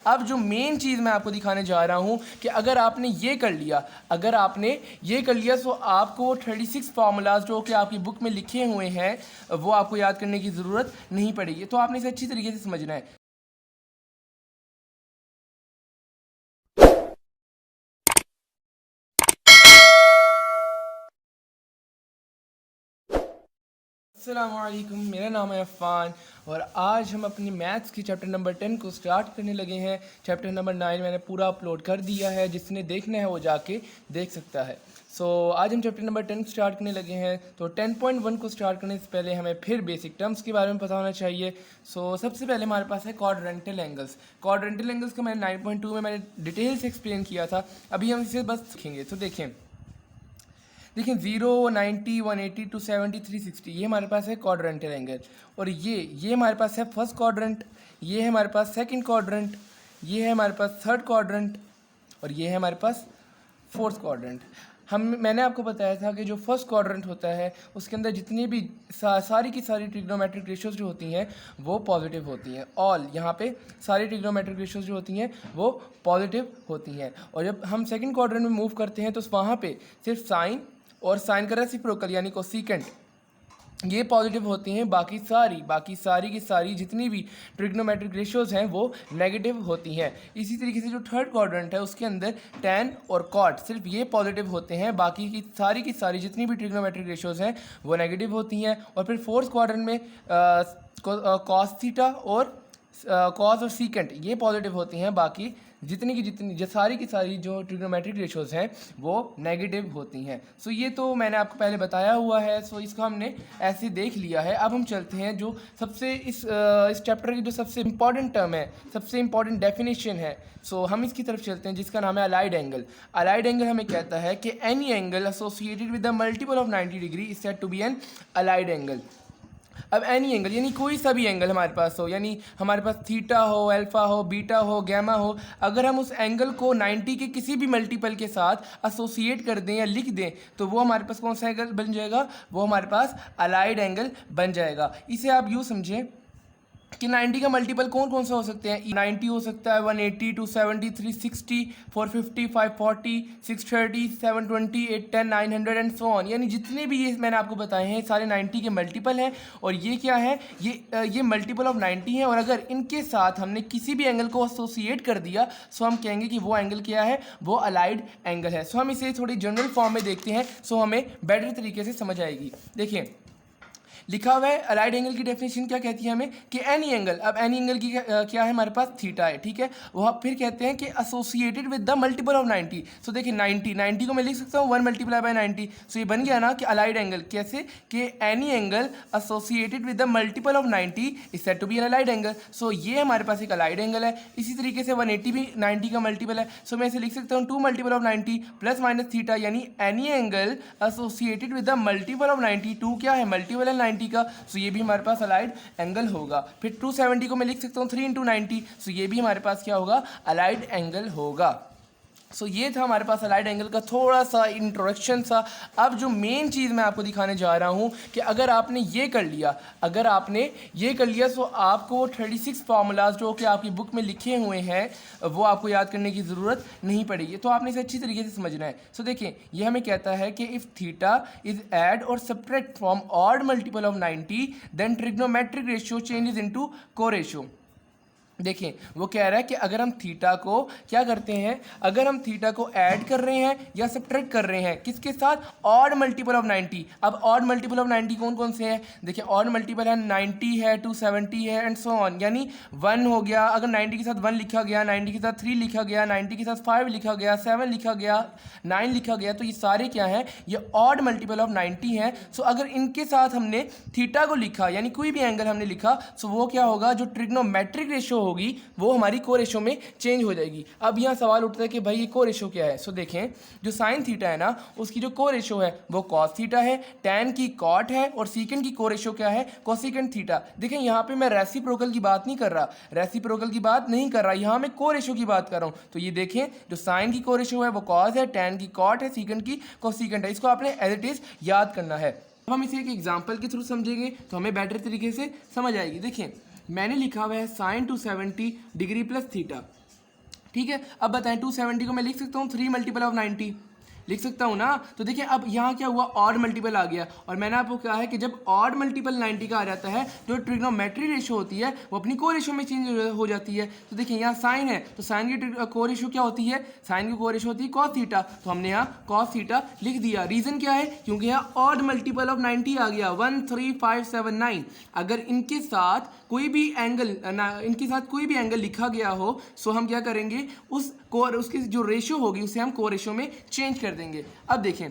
अब जो मेन चीज़ मैं आपको दिखाने जा रहा हूँ कि अगर आपने ये कर लिया तो आपको वो 36 फार्मूलाज जो कि आपकी बुक में लिखे हुए हैं वो आपको याद करने की ज़रूरत नहीं पड़ेगी। तो आपने इसे अच्छी तरीके से समझना है। अस्सलामुअलैकुम, मेरा नाम है अफ़ान और आज हम अपनी मैथ्स की चैप्टर नंबर 10 को स्टार्ट करने लगे हैं। चैप्टर नंबर 9 मैंने पूरा अपलोड कर दिया है, जिसने देखना है वो जाके देख सकता है। आज हम चैप्टर नंबर 10 स्टार्ट करने लगे हैं। तो 10.1 को स्टार्ट करने से पहले हमें फिर बेसिक टर्म्स के बारे में पता होना चाहिए। सबसे पहले हमारे पास है क्वाड्रेंटल एंगल्स। क्वाड्रेंटल एंगल्स को मैंने 9.2 में मैंने डिटेल से एक्सप्लेन किया था। अभी हम इसे बस सीखेंगे। तो देखें 0, 90, 180, 270, 360 ये हमारे पास है क्वाड्रेंटल एंगल। और ये हमारे पास है फर्स्ट क्वाड्रेंट, ये है हमारे पास सेकंड क्वाड्रेंट, ये है हमारे पास थर्ड क्वाड्रेंट और ये है हमारे पास फोर्थ क्वाड्रेंट। मैंने आपको बताया था कि जो फर्स्ट क्वाड्रेंट होता है उसके अंदर जितनी भी सारी की सारी ट्रिग्नोमेट्रिक रेशियोज जो होती हैं वो पॉजिटिव होती हैं। ऑल यहाँ पे सारी ट्रिग्नोमेट्रिक रेशियोज जो होती हैं वो पॉजिटिव होती हैं। और जब हम सेकंड क्वाड्रेंट में मूव करते हैं तो वहाँ पे सिर्फ साइन और साइन का रेसिप्रोकल यानी कोसेकेंट ये पॉजिटिव होती हैं। बाकी सारी की सारी जितनी भी ट्रिग्नोमेट्रिक रेशियोज हैं वो नेगेटिव होती हैं। इसी तरीके से जो थर्ड क्वाड्रेंट है उसके अंदर टैन और कॉट सिर्फ ये पॉजिटिव होते हैं, बाकी की सारी जितनी भी ट्रिग्नोमेट्रिक रेशियोज हैं वो नेगेटिव होती हैं। और फिर फोर्थ क्वाड्रेंट में कॉस थीटा और कॉस और सीकेंट ये पॉजिटिव होती हैं, बाकी जितनी सारी की सारी जो ट्रिग्नोमेट्रिक रेशियोज हैं वो नेगेटिव होती हैं। ये तो मैंने आपको पहले बताया हुआ है। इसको हमने ऐसे देख लिया है। अब हम चलते हैं जो सबसे इस चैप्टर की जो सबसे इम्पॉर्टेंट टर्म है, सबसे इम्पॉर्टेंट डेफिनेशन है। हम इसकी तरफ चलते हैं जिसका नाम है अलाइड एंगल। अलाइड एंगल हमें कहता है कि any angle associated with the multiple of 90 degree is said to be an allied angle. अब एनी एंगल यानी कोई सा भी एंगल हमारे पास हो, यानी हमारे पास थीटा हो, अल्फा हो, बीटा हो, गैमा हो, अगर हम उस एंगल को 90 के किसी भी मल्टीपल के साथ एसोसिएट कर दें या लिख दें तो वो हमारे पास कौन सा एंगल बन जाएगा? वो हमारे पास अलाइड एंगल बन जाएगा। इसे आप यूँ समझें कि 90 का मल्टीपल कौन कौन सा हो सकते हैं? 90 हो सकता है, 180, 270, 360, 450, 540, 630, 720, 810, 900 एंड सो ऑन। यानी जितने भी ये मैंने आपको बताए हैं सारे 90 के मल्टीपल हैं। और ये क्या है? ये मल्टीपल ऑफ 90 हैं। और अगर इनके साथ हमने किसी भी एंगल को एसोसिएट कर दिया हम कहेंगे कि वो एंगल क्या है? वो अलाइड एंगल है। हम इसे थोड़ी जनरल फॉर्म में देखते हैं हमें बेटर तरीके से समझ आएगी। देखिए लिखा हुआ है अलाइड एंगल की डेफिनेशन क्या कहती है हमें कि एनी एंगल। अब एनी एंगल की क्या है? हमारे पास थीटा है, ठीक है। वह फिर कहते हैं कि associated with the multiple of 90। देखिए 90 को मैं लिख सकता हूँ 1 मल्टीप्लाई बाय 90। ये बन गया ना कि अलाइड एंगल। कैसे? कि any angle associated with the multiple of 90 is said to be an allied angle. ये हमारे पास एक अलाइड एंगल है। इसी तरीके से 180 भी 90 का मल्टीपल है। मैं इसे लिख सकता हूँ 2 multiple of 90 plus minus theta, यानी any angle associated with the multiple of 90। 2 क्या है? मल्टीपल है 90 का। ये भी हमारे पास अलाइड एंगल होगा। फिर 270 को मैं लिख सकता हूँ 3 इंटू 90। ये भी हमारे पास क्या होगा? अलाइड एंगल होगा। ये था हमारे पास अलाइड एंगल का थोड़ा सा इंट्रोडक्शन सा। अब जो मेन चीज़ मैं आपको दिखाने जा रहा हूँ कि अगर आपने ये कर लिया तो आपको वो 36 फार्मूलाज जो कि आपकी बुक में लिखे हुए हैं वो आपको याद करने की ज़रूरत नहीं पड़ेगी। तो आपने इसे अच्छी तरीके से समझना है। देखिए ये हमें कहता है कि इफ़ थीटा इज ऐड और subtract from odd multiple of 90 then trigonometric ratio changes into co ratio. देखिए वो कह रहा है कि अगर हम थीटा को क्या करते हैं, अगर हम थीटा को ऐड कर रहे हैं या सब्ट्रैक्ट कर रहे हैं किसके साथ? Odd multiple of 90। अब ऑड मल्टीपल ऑफ 90 कौन कौन से हैं? देखिए ऑड मल्टीपल है 90 है, 270 है एंड सो ऑन। यानी 1 हो गया, अगर 90 के साथ 1 लिखा गया, 90 के साथ 3 लिखा गया, 90 के साथ 5 लिखा गया, 7 लिखा गया, 9 लिखा गया, तो ये सारे क्या हैं? ये ऑड मल्टीपल ऑफ 90 हैं। अगर इनके साथ हमने थीटा को लिखा यानी कोई भी एंगल हमने लिखा वो क्या होगा? जो ट्रिग्नोमेट्रिक रेशियो होगी वो हमारी को रेशो में चेंज हो जाएगी। अब यहाँ सवाल उठता है कि भाई ये को रेशो क्या है? देखें जो साइन थीटा है ना उसकी जो को रेशो है वो कॉस थीटा है, टैन की कॉट है और सीकेंट की को रेशो क्या है? Cosecant theta. देखें यहाँ पे मैं रेसिप्रोकल की बात नहीं कर रहा, यहाँ मैं को रेशो की बात कर रहा हूँ। तो ये देखें जो साइन की को रेशो है वो कॉस है, टैन की कॉट है, सीकेंट की कोसेकेंट है। इसको आपने एज इट इज याद करना है। अब हम इसे एक एग्जाम्पल के थ्रू समझेंगे तो हमें बेटर तरीके से समझ आएगी। देखिए मैंने लिखा हुआ है साइन 270 डिग्री प्लस थीटा। ठीक है। अब बताएं 270 को मैं लिख सकता हूँ 3 मल्टीपल ऑफ 90, लिख सकता हूँ ना। तो देखिए अब यहाँ क्या हुआ, ऑड मल्टीपल आ गया। और मैंने आपको कहा है कि जब ऑड मल्टीपल 90 का आ जाता है तो ट्रिग्नोमेट्री रेशो होती है वो अपनी को रेशो में चेंज हो जाती है। तो देखिए यहाँ साइन है तो साइन की को रेशो क्या होती है, साइन की को रेशो होती है कॉस थीटा, तो हमने यहाँ कॉस थीटा लिख दिया। रीजन क्या है, क्योंकि यहाँ ऑड मल्टीपल ऑफ 90 आ गया 13579। अगर इनके साथ कोई भी एंगल इनके साथ कोई भी एंगल लिखा गया हो सो हम क्या करेंगे, उसकी जो रेशियो होगी उसे हम को रेशियो में चेंज कर देंगे। अब देखें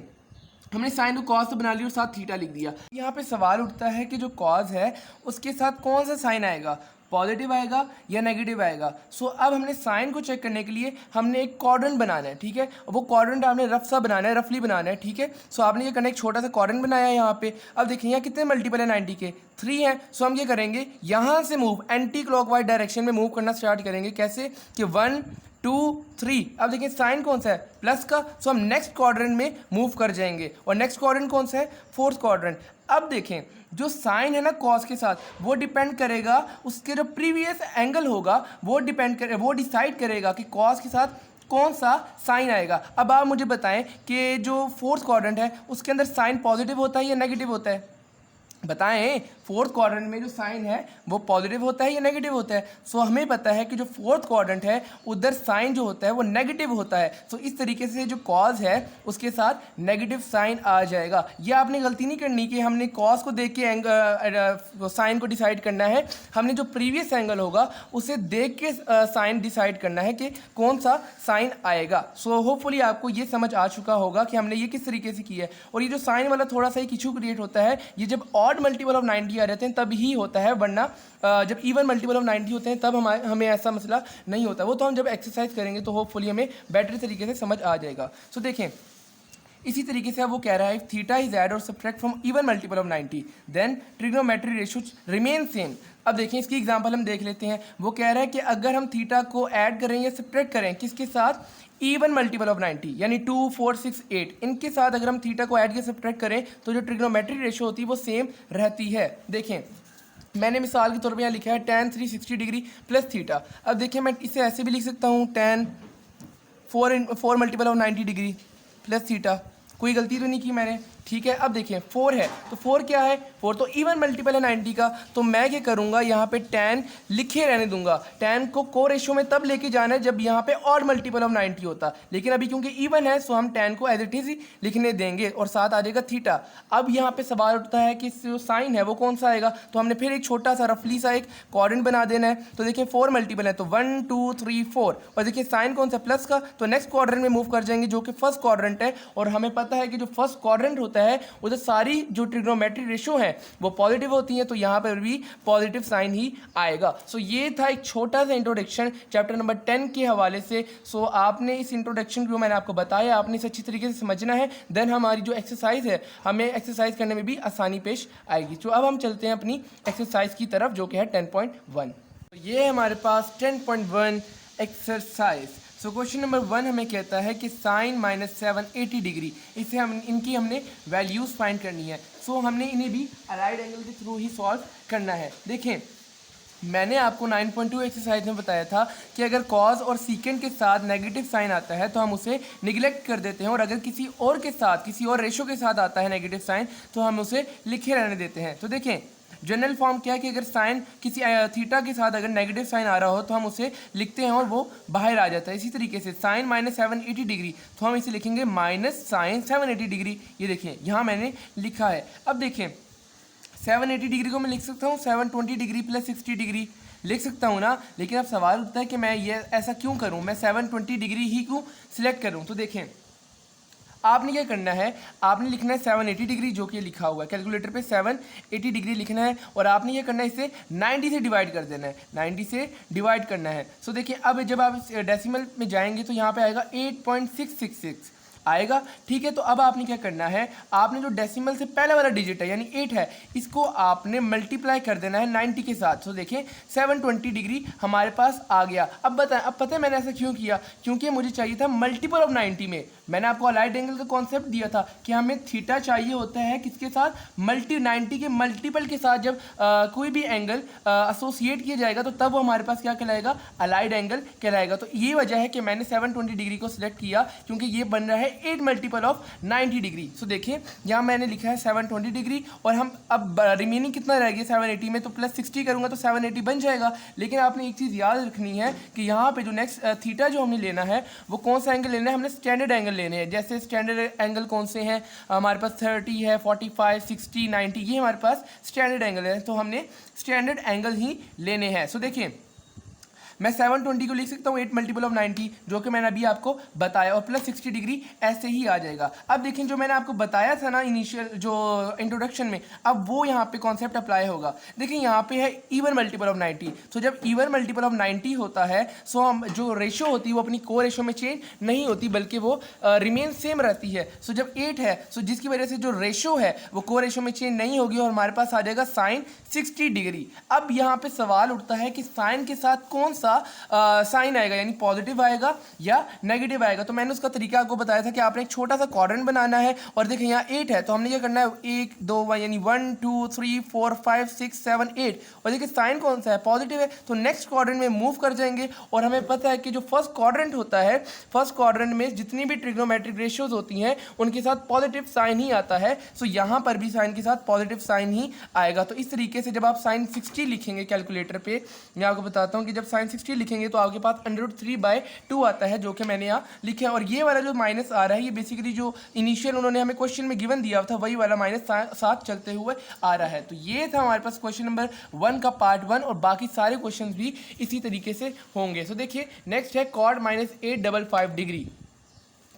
हमने साइन को कॉस तो बना लिया और साथ थीटा लिख दिया। यहाँ पे सवाल उठता है कि जो कॉस है उसके साथ कौन सा साइन आएगा, पॉजिटिव आएगा या नेगेटिव आएगा। सो अब हमने साइन को चेक करने के लिए हमने एक क्वाड्रेंट बनाना है, ठीक है। वो क्वाड्रेंट आपने रफ सा बनाना है, रफली बनाना है, ठीक है। सो आपने ये करना एक छोटा सा क्वाड्रेंट बनाया है यहाँ पे। अब देखिए यहाँ कितने मल्टीपल है 90 के, 3 है। सो हम ये करेंगे यहाँ से मूव एंटी क्लॉकवाइज डायरेक्शन में मूव करना स्टार्ट करेंगे। कैसे कि 1 2 3। अब देखिए साइन कौन सा है, प्लस का। सो हम नेक्स्ट क्वाड्रेंट में मूव कर जाएंगे और नेक्स्ट क्वाड्रेंट कौन सा है, फोर्थ क्वाड्रेंट। अब देखें जो साइन है ना कॉस के साथ वो डिपेंड करेगा, उसके जो प्रीवियस एंगल होगा वो डिसाइड करेगा कि कॉस के साथ कौन सा साइन आएगा। अब आप मुझे बताएं कि जो फोर्थ क्वाड्रेंट है उसके अंदर साइन पॉजिटिव होता है या नेगेटिव होता है, बताएं। फोर्थ क्वाड्रेंट में जो साइन है वो पॉजिटिव होता है या नेगेटिव होता है। सो हमें पता है कि जो फोर्थ क्वाड्रेंट है उधर साइन जो होता है वो नेगेटिव होता है। सो इस तरीके से जो कॉस है उसके साथ नेगेटिव साइन आ जाएगा। ये आपने गलती नहीं करनी कि हमने कॉस को देख के साइन को डिसाइड करना है, हमने जो प्रीवियस एंगल होगा उसे देख के साइन डिसाइड करना है कि कौन सा साइन आएगा। सो होपफुली आपको ये समझ आ चुका होगा कि हमने ये किस तरीके से किया है। और ये जो साइन वाला थोड़ा सा एक इशू क्रिएट होता है, ये जब ऑड मल्टीपल ऑफ 90 आ जाते हैं तब ही होता है, वरना जब इवन मल्टीपल ऑफ 90 होते हैं तब हमें ऐसा मसला नहीं होता। वो तो हम जब एक्सरसाइज करेंगे तो होपफुली हमें बेटर तरीके से समझ आ जाएगा। सो देखें इसी तरीके से अब वो कह रहा है थीटा इज ऐड और subtract from even multiple of 90 then trigonometry ratio remain same. अब देखें इसकी एग्जांपल हम देख लेते हैं। वो कह रहा है कि अगर हम थीटा को ऐड करें या सब्ट्रैक्ट करें किसके साथ, इवन मल्टीपल ऑफ 90 यानी 2 4 6 8, इनके साथ अगर हम थीटा को ऐड या सब्ट्रैक्ट करें तो जो ट्रिग्नोमेट्री रेशियो होती है वो सेम रहती है। देखें मैंने मिसाल के तौर पर यहाँ लिखा है tan 360 डिग्री प्लस थीटा। अब देखिए मैं इसे ऐसे भी लिख सकता हूँ tan 4 multiple of 90 degree plus theta, कोई गलती तो नहीं की मैंने, ठीक है। अब देखिए 4 है तो 4 क्या है, 4 तो इवन मल्टीपल है 90 का। तो मैं क्या करूँगा यहाँ पे tan लिखे रहने दूंगा। tan को रेशियो में तब लेके जाना है जब यहाँ पे ऑड मल्टीपल ऑफ 90 होता, लेकिन अभी क्योंकि इवन है सो हम tan को एज इट इज लिखने देंगे और साथ आ जाएगा थीटा। अब यहाँ पे सवाल उठता है कि जो साइन है वो कौन सा आएगा, तो हमने फिर एक छोटा सा रफली सा एक क्वाड्रेंट बना देना है। तो देखिए 4 मल्टीपल है तो 1 2 3 4, और देखिए साइन कौन सा प्लस का, तो नेक्स्ट क्वाड्रेंट में मूव कर जाएंगे जो कि फर्स्ट क्वाड्रेंट है। और हमें पता है कि जो फर्स्ट क्वाड्रेंट होता है उधर सारी जो ट्रिग्नोमेट्री रेशियो है वो पॉजिटिव होती हैं, तो यहाँ पर भी पॉजिटिव साइन ही आएगा। सो ये था एक छोटा सा इंट्रोडक्शन चैप्टर नंबर 10 के हवाले से। सो आपने इस इंट्रोडक्शन को मैंने आपको बताया, आपने इसे अच्छी तरीके से समझना है, देन हमारी जो एक्सरसाइज है हमें एक्सरसाइज करने में भी आसानी पेश आएगी। तो अब हम चलते हैं अपनी एक्सरसाइज की तरफ जो कि है 10.1। तो ये हमारे पास 10.1 एक्सरसाइज। सो क्वेश्चन नंबर 1 हमें कहता है कि साइन -780 डिग्री, इसे इनकी हमने वैल्यूज़ फाइंड करनी है। सो हमने इन्हें भी अलाइड एंगल के थ्रू ही सॉल्व करना है। देखें मैंने आपको 9.2 एक्सरसाइज में बताया था कि अगर कॉज और सीकेंड के साथ नेगेटिव साइन आता है तो हम उसे निगलेक्ट कर देते हैं, और अगर किसी और के साथ किसी और रेशो के साथ आता है नेगेटिव साइन तो हम उसे लिखे रहने देते हैं। तो देखें जनरल फॉर्म क्या है कि अगर साइन किसी थीटा के साथ अगर नेगेटिव साइन आ रहा हो तो हम उसे लिखते हैं और वो बाहर आ जाता है। इसी तरीके से साइन -780 डिग्री तो हम इसे लिखेंगे माइनस साइन 780 डिग्री। ये देखें यहाँ मैंने लिखा है। अब देखें 780 डिग्री को मैं लिख सकता हूँ 720 डिग्री प्लस 60 डिग्री लिख सकता हूँ ना, लेकिन अब सवाल उठता है कि मैं ये ऐसा क्यों करूँ, मैं 720 डिग्री ही क्यों सिलेक्ट करूँ। तो देखें आपने क्या करना है, आपने लिखना है 780 डिग्री जो कि लिखा हुआ है कैलकुलेटर पे 780 डिग्री लिखना है, और आपने ये करना है इसे 90 से डिवाइड कर देना है, 90 से डिवाइड करना है। सो देखिए अब जब आप डेसिमल में जाएंगे तो यहाँ पे आएगा 8.666, आएगा। ठीक है, तो अब आपने क्या करना है, आपने जो डेसिमल से पहला वाला डिजिट है यानी 8 है, इसको आपने मल्टीप्लाई कर देना है 90 के साथ। तो देखें 720 डिग्री हमारे पास आ गया। अब बताएं, अब पता है मैंने ऐसा क्यों किया, क्योंकि मुझे चाहिए था मल्टीपल ऑफ 90 में। मैंने आपको अलाइड एंगल का कॉन्सेप्ट दिया था कि हमें थीटा चाहिए होता है किसके साथ, 90 के मल्टीपल के साथ। जब कोई भी एंगल एसोसिएट किया जाएगा तो तब वो हमारे पास क्या कहलाएगा, अलाइड एंगल कहलाएगा। तो ये वजह है कि मैंने 720 डिग्री को सिलेक्ट किया, क्योंकि ये बन रहा है 8 मल्टीपल ऑफ 90 डिग्री। सो देखिए यहाँ मैंने लिखा है 720 डिग्री, और हम अब रिमेनिंग कितना रह गया 780 में, तो प्लस 60 करूँगा तो 780 बन जाएगा। लेकिन आपने एक चीज़ याद रखनी है कि यहाँ पे जो नेक्स्ट थीटा जो हमने लेना है वो कौन सा एंगल लेना है, हमने स्टैंडर्ड एंगल लेने हैं। जैसे स्टैंडर्ड एंगल कौन से हैं, हमारे पास 30 है, 45, 60, 90, ये हमारे पास स्टैंडर्ड एंगल है, तो हमने स्टैंडर्ड एंगल ही लेने हैं। सो देखिए मैं 720 को लिख सकता हूँ 8 मल्टीपल ऑफ 90, जो कि मैंने अभी आपको बताया, और प्लस 60 डिग्री ऐसे ही आ जाएगा। अब देखें जो मैंने आपको बताया था ना इनिशियल जो इंट्रोडक्शन में, अब वो यहाँ पे कॉन्सेप्ट अप्लाई होगा। देखिए यहाँ पे है इवन मल्टीपल ऑफ 90, तो जब इवन मल्टीपल ऑफ 90 होता है सो हम जो रेशो होती है वो अपनी को रेशो में चेंज नहीं होती, बल्कि वो रिमेन सेम रहती है। सो जब 8 है सो जिसकी वजह से जो रेशो है वो को रेशो में चेंज नहीं होगी, और हमारे पास आ जाएगा साइन 60 डिग्री। अब यहाँ पे सवाल उठता है कि साइन के साथ कौन सा साइन आएगा, यानी पॉजिटिव आएगा या नेगेटिव आएगा। तो मैंने उसका तरीका आपको बताया था कि आपने एक छोटा सा क्वाड्रेंट बनाना है, और देखिए यहाँ 8 है तो हमने क्या करना है 1 2 यानी 1 2 3 4 5 6 7 8, और देखिए साइन कौन सा है, पॉजिटिव है, तो नेक्स्ट क्वाड्रेंट में मूव कर जाएंगे। और हमें पता है कि जो फर्स्ट क्वाड्रेंट होता है, फर्स्ट क्वाड्रेंट में जितनी भी ट्रिग्नोमेट्रिक रेशियोज होती हैं उनके साथ पॉजिटिव साइन ही आता है। सो यहाँ पर भी साइन के साथ पॉजिटिव साइन ही आएगा। तो इस तरीके से जब आप साइन 60 लिखेंगे कैलकुलेटर पे, मैं आपको बताता हूँ कि जब साइन 60 लिखेंगे तो आपके पास √3/2 आता है, जो कि मैंने यहाँ लिखा है। और ये वाला जो माइनस आ रहा है ये बेसिकली जो इनिशियल उन्होंने हमें क्वेश्चन में गिवन दिया था वही वाला माइनस साथ चलते हुए आ रहा है। तो ये था हमारे पास क्वेश्चन नंबर 1 का पार्ट 1, और बाकी सारे क्वेश्चन भी इसी तरीके से होंगे। सो देखिए नेक्स्ट है कॉड -855 डिग्री।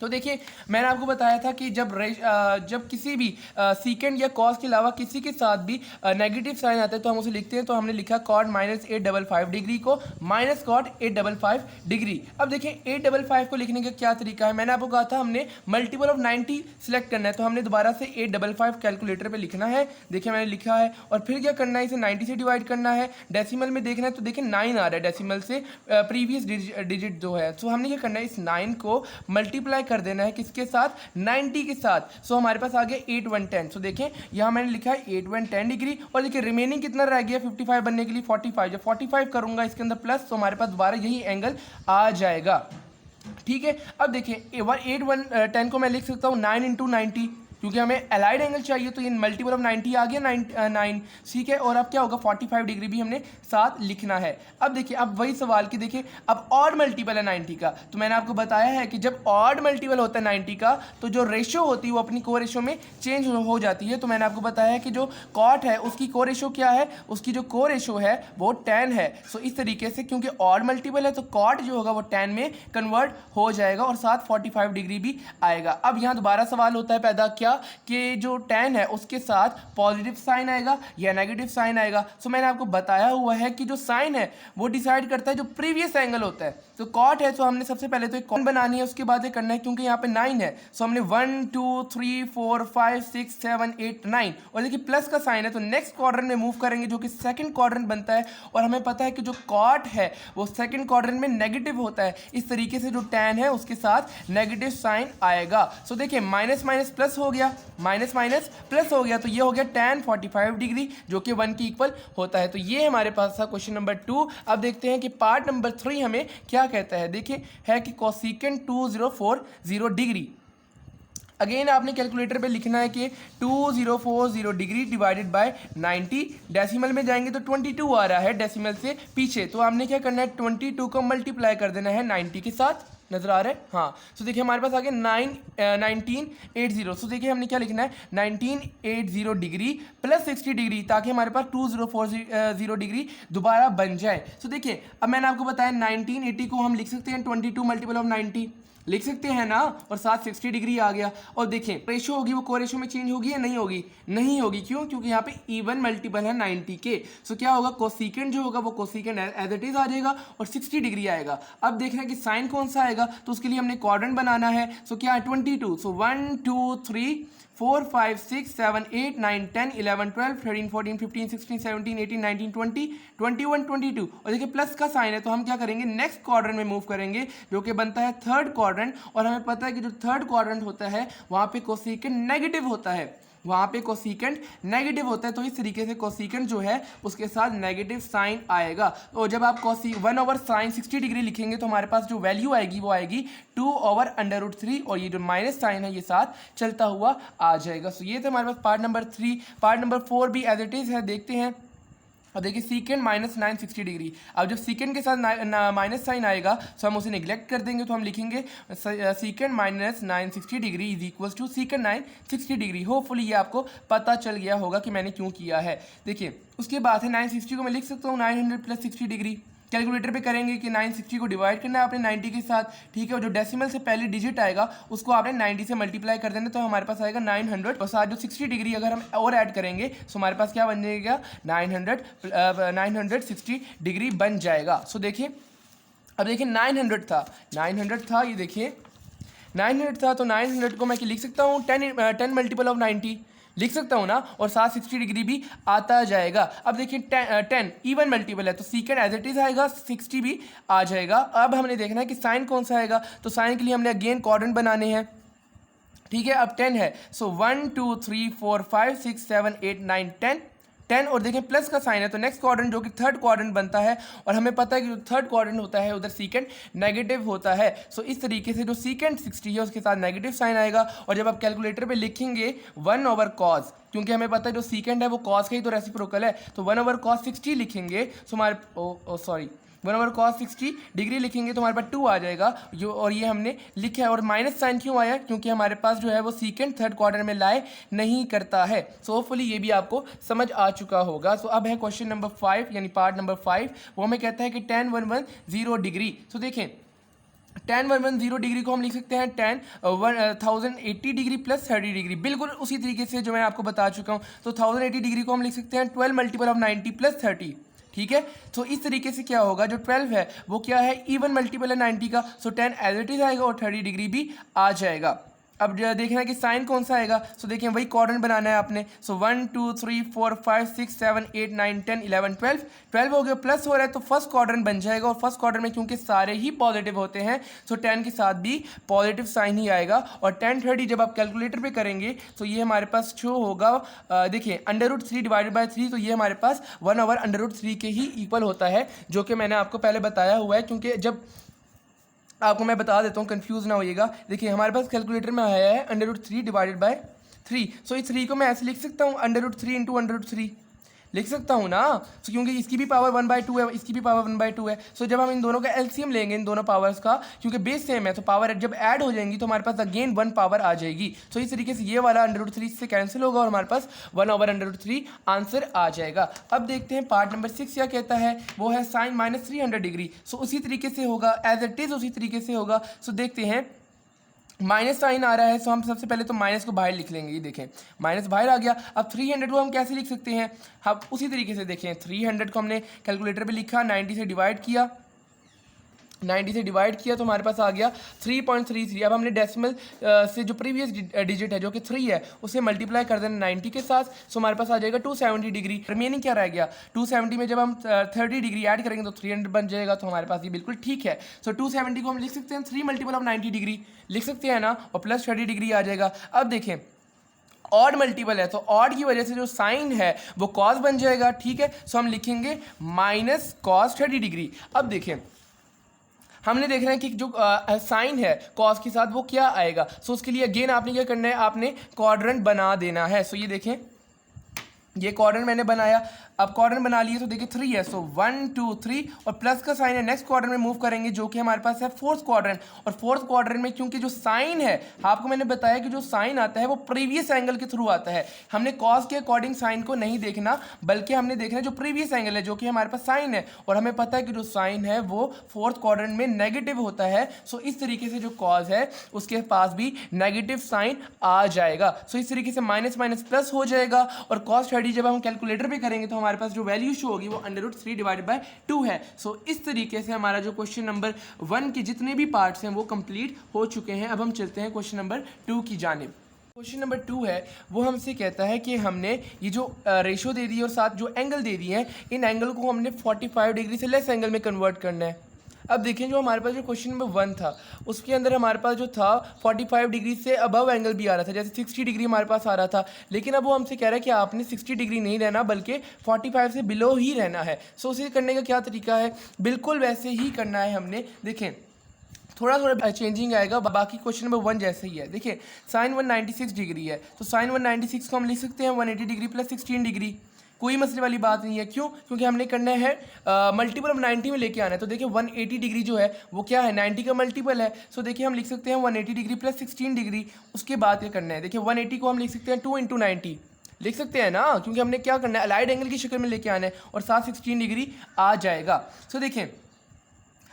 तो देखिए मैंने आपको बताया था कि जब किसी भी सीकेंड या कॉस के अलावा किसी के साथ भी नेगेटिव साइन आता है तो हम उसे लिखते हैं। तो हमने लिखा कॉड -855 डिग्री को माइनस कॉड 855 डिग्री। अब देखिए 855 को लिखने का क्या तरीका है, मैंने आपको कहा था हमने मल्टीपल ऑफ 90 सिलेक्ट करना है, तो हमने दोबारा से 855 कैलकुलेटर पे लिखना है। देखिए मैंने लिखा है, और फिर क्या करना है, इसे 90 से डिवाइड करना है। डेसिमल में देखना है तो देखिए 9 आ रहा है डेसिमल से प्रीवियस डिजिट जो है। तो हमने क्या करना है, इस 9 को मल्टीप्लाई कर देना है किसके साथ, 90 के साथ। सो हमारे पास आ गया 8 1 10। सो देखें यहाँ मैंने लिखा है 8 1 10 डिग्री, और देखिए रिमेनिंग कितना रह गया 55 बनने के लिए 45। जब 45 करूंगा इसके अंदर प्लस, तो हमारे पास दोबारा यही एंगल आ जाएगा। ठीक है, अब देखिए 8 1 10 को मैं लिख सकता हूँ 9 × 90, क्योंकि हमें अलाइड एंगल चाहिए, तो ये मल्टीपल ऑफ 90 आ गया 9। ठीक है, और अब क्या होगा 45 डिग्री भी हमने साथ लिखना है। अब देखिए अब वही सवाल कि देखिए अब ऑड मल्टीपल है 90 का, तो मैंने आपको बताया है कि जब ऑड मल्टीपल होता है 90 का तो जो रेशो होती है वो अपनी को रेशो में चेंज हो जाती है। तो मैंने आपको बताया है कि जो कॉट है उसकी को रेशो क्या है, उसकी जो को रेशो है वो 10 है। सो इस तरीके से क्योंकि ऑड मल्टीपल है तो कॉट जो होगा वो 10 में कन्वर्ट हो जाएगा, और साथ 45 डिग्री भी आएगा। अब यहाँ दोबारा सवाल होता है पैदा क्या कि जो 10 है उसके साथ पॉजिटिव साइन आएगा या नेगेटिव साइन आएगा। सो मैंने आपको बताया हुआ है कि जो साइन है वो डिसाइड करता है जो प्रीवियस एंगल होता है। तो कॉट है, सो हमने सबसे पहले तो एक कॉन बनानी है, उसके बाद ये करना है, क्योंकि यहाँ पे 9 है सो हमने 1 2 3 4 5 6 7 8 9, और देखिए प्लस का साइन है तो नेक्स्ट क्वाड्रेंट में मूव करेंगे जो कि सेकंड क्वाड्रेंट बनता है। और हमें पता है कि जो कॉट है वो सेकंड क्वाड्रेंट में नेगेटिव होता है, इस तरीके से जो 10 है उसके साथ नेगेटिव साइन आएगा। सो देखिए माइनस माइनस प्लस हो गया, माइनस माइनस प्लस हो गया, तो ये हो गया tan 45 डिग्री जो कि 1 के इक्वल होता है। तो ये हमारे पास था क्वेश्चन नंबर 2। अब देखते हैं कि पार्ट नंबर 3 हमें क्या कहता है। देखिए है कि कोसेकेंट 2040 डिग्री। अगेन आपने कैलकुलेटर पे लिखना है कि 2040 डिग्री डिवाइडेड बाय 90, डेसिमल में जाएंगे तो 22 आ रहा है डेसिमल से पीछे, तो आपने क्या करना है 22 को मल्टीप्लाई कर देना है 90 के साथ। नजर आ रहा है, हाँ। सो देखिए हमारे पास आ गया 1980। सो देखिए हमने क्या लिखना है 1980 डिग्री प्लस 60 डिग्री, ताकि हमारे पास 2040 डिग्री दोबारा बन जाए। सो देखिए अब मैंने आपको बताया 1980 को हम लिख सकते हैं 22 मल्टीपल ऑफ 90 लिख सकते हैं ना, और साथ 60 डिग्री आ गया। और देखें रेशो होगी वो को रेशो में चेंज होगी या नहीं होगी, नहीं होगी। क्यों? क्योंकि यहाँ पे इवन मल्टीपल है 90 के। सो क्या होगा कोसेकेंट जो होगा वो कोसेकेंट एज इट इज आ जाएगा और 60 डिग्री आएगा। अब देखना कि साइन कौन सा आएगा, जाएगा, तो उसके लिए हमने क्वाड्रेंट बनाना है। सो क्या है 22, सो 1 2 3 4 5 6 7 8 9 10 11 12 13 14 15 16 17 18 19 20 21 22। और देखिए प्लस का साइन है तो हम क्या करेंगे, नेक्स्ट क्वाड्रेंट में मूव करेंगे जो कि बनता है थर्ड क्वाड्रेंट। और हमें पता है कि जो थर्ड क्वाड्रेंट होता है वहाँ पे कोसेकेंट नेगेटिव होता है, वहाँ पे कोसेकेंट नेगेटिव होता है। तो इस तरीके से कोसेकेंट जो है उसके साथ नेगेटिव साइन आएगा। तो जब आप वन/sin 60 डिग्री लिखेंगे तो हमारे पास जो वैल्यू आएगी वो आएगी 2/√3 और ये जो माइनस साइन है ये साथ चलता हुआ आ जाएगा। सो ये था हमारे पास पार्ट नंबर 3। पार्ट नंबर 4 भी एज इट इज़ है, देखते हैं। और देखिए सीकेंड -960 डिग्री। अब जब सीकेंड के साथ माइनस साइन आएगा तो हम उसे निगलेक्ट कर देंगे, तो हम लिखेंगे secant -960 degree is equals to secant 960 degree. Hopefully ये आपको पता चल गया होगा कि मैंने क्यों किया है। देखिए उसके बाद है 960 को मैं लिख सकता हूँ 900 + 60 डिग्री। कैलकुलेटर पे करेंगे कि 960 को डिवाइड करना है आपने 90 के साथ, ठीक है। और जो डेसिमल से पहले डिजिट आएगा उसको आपने 90 से मल्टीप्लाई कर देना, तो हमारे पास आएगा 900 और साथ जो 60 डिग्री अगर हम और ऐड करेंगे तो हमारे पास क्या बन जाएगा 960 डिग्री बन जाएगा। सो देखिए अब देखिए 900 था ये देखिए 900 था, तो 900 को मैं लिख सकता हूँ 10 मल्टीपल ऑफ 90 लिख सकता हूँ ना, और साथ 60 डिग्री भी आता जाएगा। अब देखिए 10 इवन मल्टीपल है तो सीकेंड एज इट इज आएगा, 60 भी आ जाएगा। अब हमने देखना है कि साइन कौन सा आएगा, तो साइन के लिए हमने अगेन क्वाड्रेंट बनाने हैं, ठीक है। अब 10 है, सो 1 2 3 4 5 6 7 8 9 10 और देखें प्लस का साइन है तो नेक्स्ट क्वाड्रेंट जो कि थर्ड क्वाड्रेंट बनता है, और हमें पता है कि जो थर्ड क्वाड्रेंट होता है उधर सीकेंड नेगेटिव होता है। सो इस तरीके से जो सीकेंड 60 है उसके साथ नेगेटिव साइन आएगा। और जब आप कैलकुलेटर पे लिखेंगे 1/cos, क्योंकि हमें पता है जो सीकेंड है वो कॉस का ही तो रेसिप्रोकल है, तो 1/cos 60 लिखेंगे। सो हमारे 1/cos 60 डिग्री लिखेंगे तो हमारे पास 2 आ जाएगा जो, और ये हमने लिखा है। और माइनस साइन क्यों आया, क्योंकि हमारे पास जो है वो सीकेंड थर्ड क्वार्टर में लाए नहीं करता है। सो होपफुली ये भी आपको समझ आ चुका होगा। सो अब है क्वेश्चन नंबर 5 यानी पार्ट नंबर 5, वो हमें कहता है कि tan 110 डिग्री। सो देखें tan 110 डिग्री को हम लिख सकते हैं tan 1080 डिग्री + 30 डिग्री, बिल्कुल उसी तरीके से जो मैं आपको बता चुका हूँ। तो 1080 डिग्री को हम लिख सकते हैं 12 मल्टीपल ऑफ 90 + 30, ठीक है। तो इस तरीके से क्या होगा, जो 12 है वो क्या है इवन मल्टीपल है 90 का, सो 10 एज इट इज आएगा और 30 डिग्री भी आ जाएगा। अब देखना है कि साइन कौन सा आएगा, सो देखिए वही क्वाड्रेंट बनाना है आपने। सो 1 2 3 4 5 6 7 8 9 10 11 12 हो गया, प्लस हो रहा है तो फर्स्ट क्वाड्रेंट बन जाएगा। और फर्स्ट क्वाड्रेंट में क्योंकि सारे ही पॉजिटिव होते हैं सो 10 के साथ भी पॉजिटिव साइन ही आएगा। और 10 30 जब आप कैलकुलेटर पे करेंगे तो ये हमारे पास जो होगा देखिए √3 डिवाइडेड बाय 3, तो ये हमारे पास 1/√3 के ही इक्वल होता है, जो कि मैंने आपको पहले बताया हुआ है। क्योंकि जब आपको मैं बता देता हूँ कंफ्यूज ना होइएगा, देखिए हमारे पास कैलकुलेटर में आया है √3 डिवाइडेड बाय 3। सो इस 3 को मैं ऐसे लिख सकता हूँ √3 × √3 लिख सकता हूँ ना। सो क्योंकि इसकी भी पावर 1/2 है, इसकी भी पावर 1/2 है। सो जब हम इन दोनों का एलसीएम लेंगे इन दोनों पावर्स का, क्योंकि बेस सेम है तो पावर जब ऐड हो जाएंगी तो हमारे पास अगेन 1 पावर आ जाएगी। सो इस तरीके से ये वाला √3 से कैंसिल होगा और हमारे पास 1/√3 आंसर आ जाएगा। अब देखते हैं पार्ट नंबर 6 क्या कहता है, वो है साइन -300 डिग्री। सो उसी तरीके से होगा, एज इट इज उसी तरीके से होगा। सो देखते हैं माइनस साइन आ रहा है, सो हम सबसे पहले तो माइनस को बाहर लिख लेंगे। ये देखें माइनस बाहर आ गया। अब 300 को हम कैसे लिख सकते हैं, हम उसी तरीके से देखें 300 को हमने कैलकुलेटर पे लिखा, 90 से डिवाइड किया, 90 से डिवाइड किया तो हमारे पास आ गया 3.33। अब हमने डेसिमल से जो प्रीवियस डिजिट है जो कि 3 है उसे मल्टीप्लाई कर देना 90 के साथ, सो हमारे पास आ जाएगा 270 डिग्री। रिमेनिंग क्या रह गया 270 में जब हम 30 डिग्री ऐड करेंगे तो 300 बन जाएगा, तो हमारे पास ये बिल्कुल ठीक है। सो 270 को हम लिख सकते हैं 3 मल्टीपल ऑफ 90 डिग्री लिख सकते हैं ना, और प्लस 30 डिग्री आ जाएगा। अब देखें ऑड मल्टीपल है तो ऑड की वजह से जो साइन है वो कॉस बन जाएगा, ठीक है। सो हम लिखेंगे -cos 30 डिग्री। अब देखें हमने देखना है कि जो साइन है कॉस के साथ वो क्या आएगा। सो उसके लिए अगेन आपने क्या करना है, आपने क्वाड्रेंट बना देना है। सो ये देखें ये क्वाड्रेंट मैंने बनाया। अब क्वाड्रेंट बना लिए तो देखिए 3 है, सो 1 2 3 और प्लस का साइन है, नेक्स्ट क्वाड्रेंट में मूव करेंगे जो कि हमारे पास है फोर्थ क्वाड्रेंट। और फोर्थ क्वाड्रेंट में क्योंकि जो साइन है, आपको मैंने बताया कि जो साइन आता है वो प्रीवियस एंगल के थ्रू आता है। हमने कॉस के अकॉर्डिंग साइन को नहीं देखना, बल्कि हमने देखना है जो प्रीवियस एंगल है जो कि हमारे पास साइन है, और हमें पता है कि जो साइन है वो फोर्थ क्वाड्रेंट में नेगेटिव होता है। सो इस तरीके से जो कॉस है उसके पास भी नेगेटिव साइन आ जाएगा। सो इस तरीके से माइनस माइनस प्लस हो जाएगा और cos 30 वही जब हम कैलकुलेटर पे करेंगे तो हमारे पास जो वैल्यू शो होगी वो √3/2 है। सो इस तरीके से हमारा जो क्वेश्चन नंबर 1 के जितने भी पार्ट्स हैं वो कंप्लीट हो चुके हैं। अब हम चलते हैं क्वेश्चन नंबर 2 की जानिब। क्वेश्चन नंबर 2 है वो हमसे कहता है कि हमने ये जो रेशो दे दी है और साथ जो एंगल दे दिए हैं, इन एंगल को हमने 45 डिग्री से लेस एंगल में कन्वर्ट करना है। अब देखें जो हमारे पास जो क्वेश्चन नंबर 1 था उसके अंदर हमारे पास जो था 45 डिग्री से अबव एंगल भी आ रहा था, जैसे 60 डिग्री हमारे पास आ रहा था, लेकिन अब वो हमसे कह रहा है कि आपने 60 डिग्री नहीं रहना बल्कि 45 से बिलो ही रहना है। सो उसे करने का क्या तरीका है, बिल्कुल वैसे ही करना है हमने। देखें थोड़ा थोड़ा चेंजिंग आएगा, बाकी क्वेश्चन नंबर 1 जैसे ही है। देखिए साइन 196 डिग्री है तो साइन 196 को हम लिख सकते हैं 180 डिग्री प्लस 16 डिग्री, कोई मसले वाली बात नहीं है। क्यों? क्योंकि हमने करना है मल्टीपल ऑफ 90 में लेके आना है। तो देखिए 180 डिग्री जो है वो क्या है, 90 का मल्टीपल है। सो देखिए हम लिख सकते हैं 180 डिग्री प्लस 16 डिग्री, उसके बाद क्या करना है, देखिए 180 को हम लिख सकते हैं 2 × 90 लिख सकते हैं ना, क्योंकि हमने क्या करना है अलाइड एंगल की शक्ल में लेके आना है और साथ 16 डिग्री आ जाएगा। सो देखें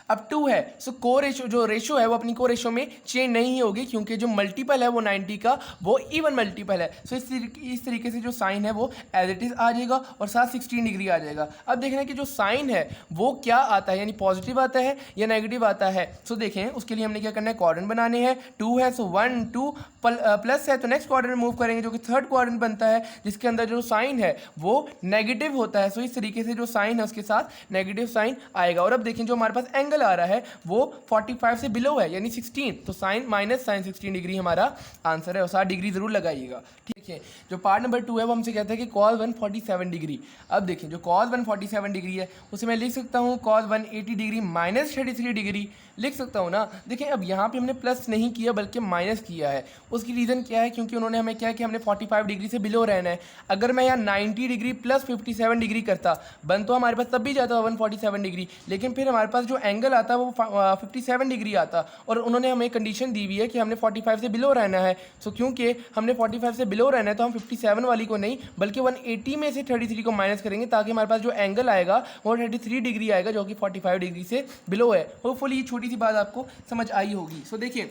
अब 2 है, सो को रेशो जो रेशो है वो अपनी को रेशो में चेंज नहीं होगी क्योंकि जो मल्टीपल है वो 90 का वो इवन मल्टीपल है। सो इस तरीके से जो साइन है वो एज इट इज़ आ जाएगा और साथ 16 डिग्री आ जाएगा। अब देखना है कि जो साइन है वो क्या आता है, यानी पॉजिटिव आता है या नेगेटिव आता है। सो देखें उसके लिए हमने क्या करना है, क्वाड्रेंट बनाने हैं। 2 है सो 1 2 प्लस है तो नेक्स्ट क्वाड्रेंट मूव करेंगे जो कि थर्ड क्वाड्रेंट बनता है जिसके अंदर जो साइन है वो नेगेटिव होता है। सो इस तरीके से जो साइन है उसके साथ नेगेटिव साइन आएगा। और अब देखें जो हमारे पास एंगल आ रहा है वो 45 से बिलो है यानी 16, तो साइन माइनस साइन 16 डिग्री हमारा आंसर है और 60 डिग्री जरूर लगाइएगा। ठीक है, जो पार्ट नंबर 2 है वो हमसे कहता है कि cos 147 डिग्री। अब देखें जो cos 147 डिग्री है उसे मैं लिख सकता हूँ cos 180 डिग्री माइनस 33 डिग्री लिख सकता हूँ ना। देखें अब यहाँ पे हमने प्लस नहीं किया बल्कि माइनस किया है। उसकी रीज़न क्या है, क्योंकि उन्होंने हमें क्या है कि हमने 45 डिग्री से बिलो रहना है। अगर मैं यहाँ 90 डिग्री प्लस 57 डिग्री करता बन तो हमारे पास तब भी जाता 147 डिग्री, लेकिन फिर हमारे पास जो एंगल आता वो 57 डिग्री आता और उन्होंने हमें कंडीशन दी हुई है कि हमने 45 से बिलो रहना है। सो क्योंकि हमने 45 से बिलो रहना है तो हम 57 वाली को नहीं बल्कि 180 में से 33 को माइनस करेंगे ताकि हमारे पास जो एंगल आएगा वो 33 डिग्री आएगा जो कि 45 डिग्री से बिलो है। होपफुली ये छोटी सी बात आपको समझ आई होगी। सो देखिए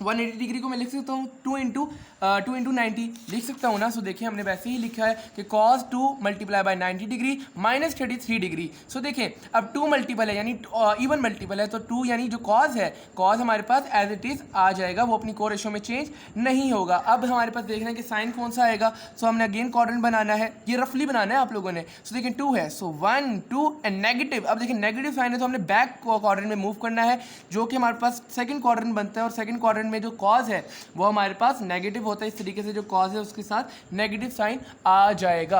180 डिग्री को मैं लिख सकता हूँ 2 × 90 लिख सकता हूँ ना। सो देखिए हमने वैसे ही लिखा है कि cos 2 × 90 degree minus 33 degree. So देखें अब 2 मल्टीपल है यानी इवन मल्टीपल है तो 2 यानी जो cos है cos हमारे पास एज इट इज़ आ जाएगा, वो अपनी को रेशो में चेंज नहीं होगा। अब हमारे पास देखना है कि साइन कौन सा आएगा। सो हमने अगेन क्वाड्रेंट बनाना है, ये रफली बनाना है आप लोगों ने। सो देखिए 2 है सो 1 2 एंड नेगेटिव। अब देखिए नेगेटिव साइन है तो हमने बैक क्वाड्रेंट में मूव करना है जो कि हमारे पास सेकंड क्वाड्रेंट बनता है और सेकंड क्वाड्रेंट में जो cos है वो हमारे पास नेगेटिव होता है। इस तरीके से जो cos है उसके साथ नेगेटिव साइन आ जाएगा।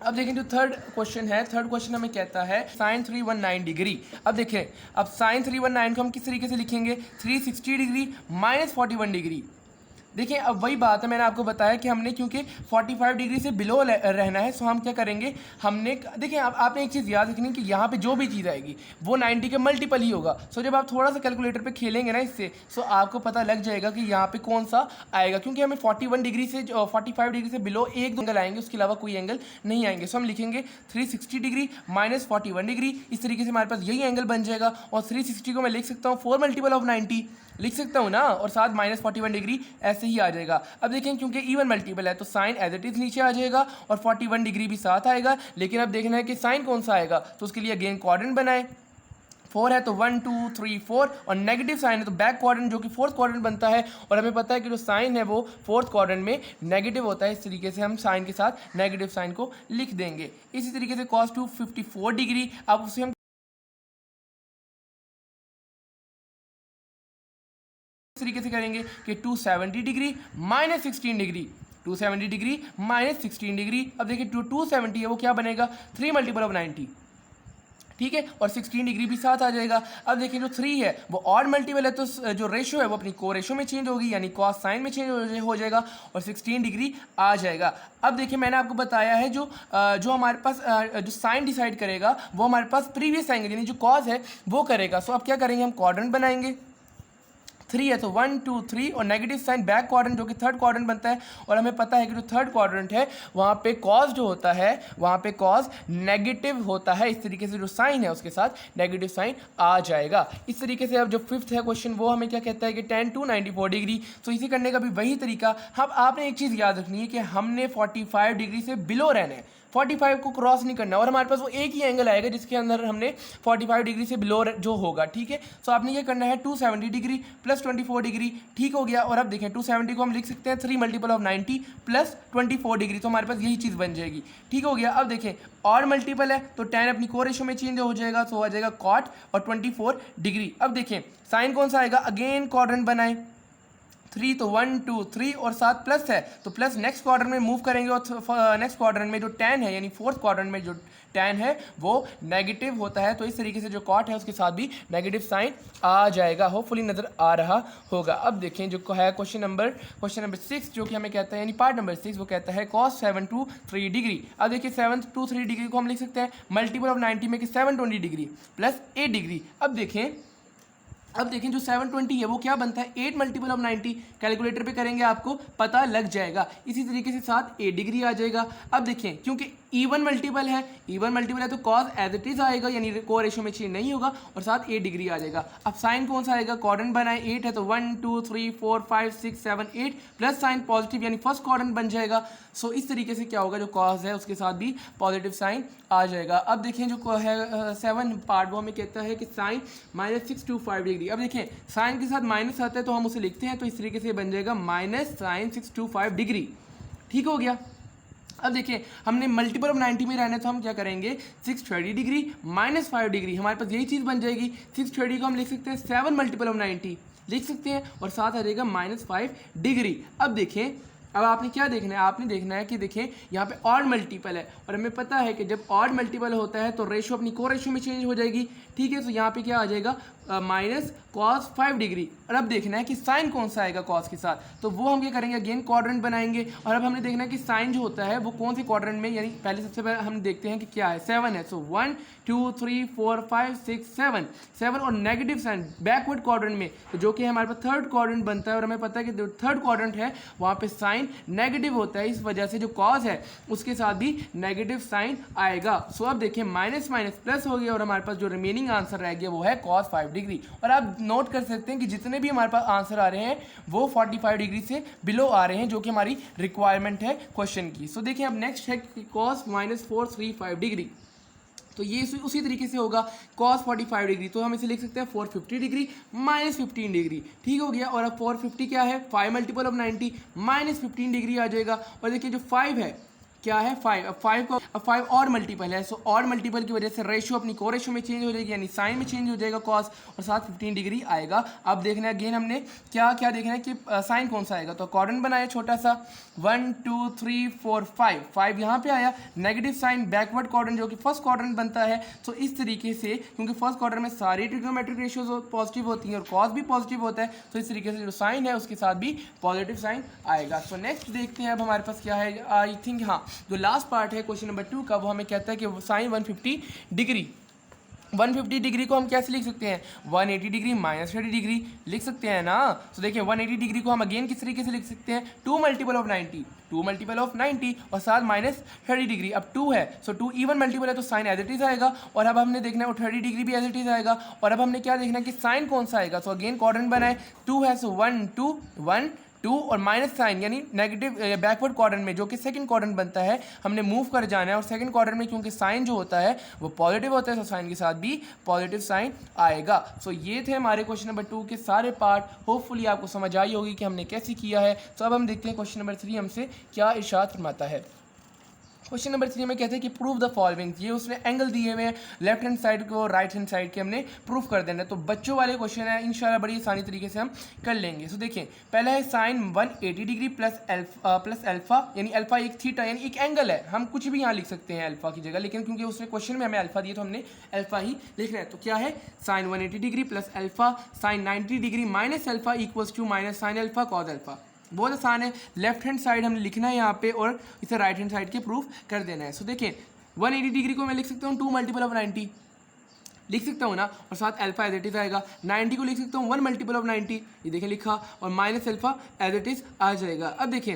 अब देखें जो थर्ड क्वेश्चन है, थर्ड क्वेश्चन हमें कहता है साइन 319 डिग्री। अब देखें अब साइन 319 को हम किस तरीके से लिखेंगे, 360 डिग्री माइनस 41 डिग्री। देखिए अब वही बात है, मैंने आपको बताया कि हमने क्योंकि 45 डिग्री से बिलो रहना है। सो हम क्या करेंगे, हमने देखिए अब आपने एक चीज़ याद रखनी कि यहाँ पे जो भी चीज़ आएगी वो 90 के मल्टीपल ही होगा। सो जब आप थोड़ा सा कैलकुलेटर पे खेलेंगे ना इससे, सो आपको पता लग जाएगा कि यहाँ पे कौन सा आएगा, क्योंकि हमें 41 डिग्री से 45 डिग्री से बिलो एक दो एंगल आएंगे, उसके अलावा कोई एंगल नहीं आएंगे। सो हम लिखेंगे 360 डिग्री माइनस 41 डिग्री। इस तरीके से हमारे पास यही एंगल बन जाएगा और 360 को मैं लिख सकता हूँ 4 मल्टीपल ऑफ 90 लिख सकता हूँ ना, और साथ माइनस 41 डिग्री ऐसे ही आ जाएगा। अब देखें क्योंकि इवन मल्टीपल है तो साइन एज इट इज नीचे आ जाएगा और 41 डिग्री भी साथ आएगा, लेकिन अब देखना है कि साइन कौन सा आएगा। तो उसके लिए अगेन क्वाड्रेंट बनाएं। 4 है तो 1 2 3 4 और नेगेटिव साइन है तो बैक क्वाड्रेंट जो कि फोर्थ क्वाड्रेंट बनता है और हमें पता है कि जो साइन है वो फोर्थ क्वाड्रेंट में नेगेटिव होता है। इस तरीके से हम साइन के साथ नेगेटिव साइन को लिख देंगे। इसी तरीके से cos 2 54 डिग्री, अब उसे हम तरीके से करेंगे कि 270 degree minus 16 degree, 270 degree minus 16 degree. अब देखिए 270 है वो क्या बनेगा 3 मल्टीपल ऑफ 90, ठीक है, और 16 डिग्री भी साथ आ जाएगा। अब देखिए जो 3 है वो ऑड मल्टीपल है तो जो रेशो है वो अपनी को रेशो में चेंज होगी यानी कॉस साइन में चेंज हो जाएगा और 16 डिग्री आ जाएगा। अब देखिए मैंने आपको बताया है जो हमारे पास जो साइन डिसाइड करेगा वो हमारे पास प्रीवियस एंगल यानी जो कॉस है वो करेगा। सो अब क्या करेंगे, हम क्वाड्रेंट बनाएंगे। 3 है, तो 1 2 3 और नेगेटिव साइन बैक क्वाड्रेंट जो कि थर्ड क्वाड्रेंट बनता है, और हमें पता है कि जो थर्ड क्वाड्रेंट है वहाँ पे कॉस जो होता है वहाँ पे कॉस नेगेटिव होता है। इस तरीके से जो साइन है उसके साथ नेगेटिव साइन आ जाएगा। इस तरीके से अब जो फिफ्थ है क्वेश्चन वो हमें क्या कहता है कि tan to 94 डिग्री। तो इसे करने का भी वही तरीका। अब आपने एक चीज़ याद रखनी है कि हमने 45 डिग्री से बिलो रहना है, 45 को क्रॉस नहीं करना, और हमारे पास वो एक ही एंगल आएगा जिसके अंदर हमने 45 डिग्री से बिलो जो होगा, ठीक है। तो आपने ये करना है 270 डिग्री प्लस 24 डिग्री, ठीक हो गया। और अब देखें 270 को हम लिख सकते हैं 3 मल्टीपल ऑफ 90 प्लस 24 डिग्री, तो हमारे पास यही चीज़ बन जाएगी, ठीक हो गया। अब देखें और मल्टीपल है तो tan अपनी को रेशो में चेंज हो जाएगा, तो हो जाएगा कॉट और 24 डिग्री। अब देखें साइन कौन सा आएगा, अगेन क्वाड्रेंट बनाए 3, तो 1 2 3 और 7 प्लस है तो प्लस नेक्स्ट क्वाड्रेंट में मूव करेंगे, और नेक्स्ट क्वाड्रेंट में जो tan है यानी फोर्थ क्वाड्रेंट में जो tan है वो नेगेटिव होता है। तो इस तरीके से जो कॉट है उसके साथ भी नेगेटिव साइन आ जाएगा, होपफुली नज़र आ रहा होगा। अब देखें जो है क्वेश्चन नंबर 6 जो कि हमें कहता है यानी पार्ट नंबर 6 वो कहता है cos 7 to 3 डिग्री। अब देखिए 7 to 3 डिग्री को हम लिख सकते हैं मल्टीपल ऑफ 90 में कि 720 डिग्री प्लस 8 डिग्री। अब देखें जो 720 है वो क्या बनता है 8 मल्टीपल ऑफ 90, कैलकुलेटर पे करेंगे आपको पता लग जाएगा। इसी तरीके से साथ 8 डिग्री आ जाएगा। अब देखें क्योंकि इवन मल्टीपल है तो कॉस एज इट इज आएगा यानी को रेशो में चेंज नहीं होगा, और साथ 8 डिग्री आ जाएगा। अब साइन कौन सा आएगा, क्वाड्रेंट बनाए 8 है तो 1 2 3 4 5 6 7 8 प्लस साइन पॉजिटिव यानी फर्स्ट क्वाड्रेंट बन जाएगा। सो इस तरीके से क्या होगा जो कॉस है उसके साथ भी पॉजिटिव साइन आ जाएगा। अब देखें जो है 7 पार्ट वो हमें कहता है कि साइन -625 डिग्री। अब देखें साइन के साथ माइनस आता है तो हम उसे लिखते हैं, तो इस तरीके से बन जाएगा माइनस साइन 625 डिग्री, ठीक हो गया। अब देखिए हमने मल्टीपल ऑफ 90 में रहना है तो हम क्या करेंगे 630 डिग्री माइनस 5 डिग्री, हमारे पास यही चीज़ बन जाएगी। 630 को हम लिख सकते हैं 7 मल्टीपल ऑफ 90 लिख सकते हैं, और साथ आ जाएगा -5 डिग्री। अब देखें अब आपने क्या देखना है, आपने देखना है कि देखें यहाँ पे ऑड मल्टीपल है, और हमें पता है कि जब ऑड मल्टीपल होता है तो रेशो अपनी को रेशो में चेंज हो जाएगी, ठीक है। तो यहाँ पे क्या आ जाएगा माइनस cos 5 डिग्री। और अब देखना है कि साइन कौन सा आएगा cos के साथ, तो वो हम क्या करेंगे अगेन क्वाड्रेंट बनाएंगे। और अब हमने देखना है कि साइन जो होता है वो कौन से क्वाड्रेंट में, यानी पहले सबसे पहले हम देखते हैं कि क्या है 7 है, सो 1 2 3 4 5 6 7 और नेगेटिव साइन बैकवर्ड क्वाड्रेंट में, तो जो कि हमारे पास थर्ड क्वाड्रेंट बनता है, और हमें पता है कि जो थर्ड क्वाड्रेंट है वहाँ पे साइन नेगेटिव होता है, इस वजह से जो cos है उसके साथ भी नेगेटिव साइन आएगा। सो अब देखिए माइनस माइनस प्लस हो गया, और हमारे पास जो रिमेनिंग आंसर रह गया वो है cos 5 डिग्री। और आप नोट कर सकते हैं कि जितने भी हमारे पास आंसर आ रहे हैं वो 45 डिग्री से बिलो आ रहे हैं, जो कि हमारी रिक्वायरमेंट है क्वेश्चन की। सो देखिए अब नेक्स्ट है cos -435 डिग्री, तो ये उसी तरीके से होगा cos 45 डिग्री, तो हम इसे लिख सकते हैं 450 डिग्री -15 डिग्री, ठीक हो गया। और अब 450 क्या है 5 मल्टीपल ऑफ 90 -15 डिग्री आ जाएगा। और देखिए जो 5 है क्या है 5, अब 5 और मल्टीपल है, सो और मल्टीपल की वजह से रेशो अपनी को रेशो में चेंज हो जाएगी, यानी साइन में चेंज हो जाएगा cos, और साथ 15 डिग्री आएगा। अब देखना है अगेन हमने क्या क्या देखना है कि साइन कौन सा आएगा, तो क्वाड्रेंट बनाया छोटा सा 1 2 3 4 5 यहाँ पे आया नेगेटिव साइन बैकवर्ड क्वाड्रेंट जो कि फर्स्ट क्वाड्रेंट बनता है। तो इस तरीके से क्योंकि फर्स्ट क्वाड्रेंट में सारी ट्रिग्नोमेट्रिक रेशियोज पॉजिटिव होती हैं और cos भी पॉजिटिव होता है, तो इस तरीके से जो साइन है उसके साथ भी पॉजिटिव साइन आएगा। तो नेक्स्ट देखते हैं अब हमारे पास क्या है, आई थिंक हाँ जो लास्ट पार्ट है क्वेश्चन नंबर 2 का, वो हमें कहता है कि साइन 150 डिग्री को हम कैसे लिख सकते हैं 180 डिग्री -30 डिग्री लिख सकते हैं ना। तो देखिए 180 डिग्री को हम अगेन किस तरीके से लिख सकते हैं 2 मल्टीपल ऑफ 90 और साथ -30 डिग्री। अब 2 है सो 2 इवन मल्टीपल है तो साइन एज इट इज आएगा, और अब हमने देखना है 30 डिग्री भी एज इट इज आएगा। और अब हमने क्या देखना है कि साइन कौन सा आएगा, सो अगेन क्वाड्रेंट बनाए 2 है सो 1 2 1 2 और माइनस साइन यानी नेगेटिव बैकवर्ड क्वाड्रेंट में जो कि सेकंड क्वाड्रेंट बनता है हमने मूव कर जाना है, और सेकंड क्वाड्रेंट में क्योंकि साइन जो होता है वो पॉजिटिव होता है तो साइन के साथ भी पॉजिटिव साइन आएगा। सो ये थे हमारे क्वेश्चन नंबर 2 के सारे पार्ट, होपफुली आपको समझ आई होगी कि हमने कैसे किया है। तो अब हम देखते हैं क्वेश्चन नंबर 3 हमसे क्या इरशाद फरमाता है। क्वेश्चन नंबर 3 में कहते हैं कि प्रूव द फॉलोइंग, ये उसने एंगल दिए हुए हैं लेफ्ट हैंड साइड को राइट हैंड साइड के हमने प्रूफ कर देना है। तो बच्चों वाले क्वेश्चन है, इंशाल्लाह बड़ी आसानी तरीके से हम कर लेंगे। सो देखिए पहला है साइन 180 डिग्री प्लस अल्फा यानी अल्फा एक थीटा यानी एक एंगल है, हम कुछ भी यहाँ लिख सकते हैं अल्फा की जगह, लेकिन क्योंकि उसने क्वेश्चन में हमें अल्फा दिया तो हमने अल्फा ही लिखना है। तो क्या है sine 180 degree plus alpha sine 90 degree minus alpha equals to minus sine alpha cos alpha. बहुत आसान है, लेफ्ट हैंड साइड हमने लिखना है यहाँ पे और इसे राइट हैंड साइड के प्रूफ कर देना है। सो देखिए 180 डिग्री को मैं लिख सकता हूँ 2 मल्टीपल ऑफ 90 लिख सकता हूँ ना, और साथ अल्फा एज इट इज आएगा। 90 को लिख सकता हूँ 1 मल्टीपल ऑफ 90, ये देखें लिखा, और minus alpha as it is आ जाएगा। अब देखें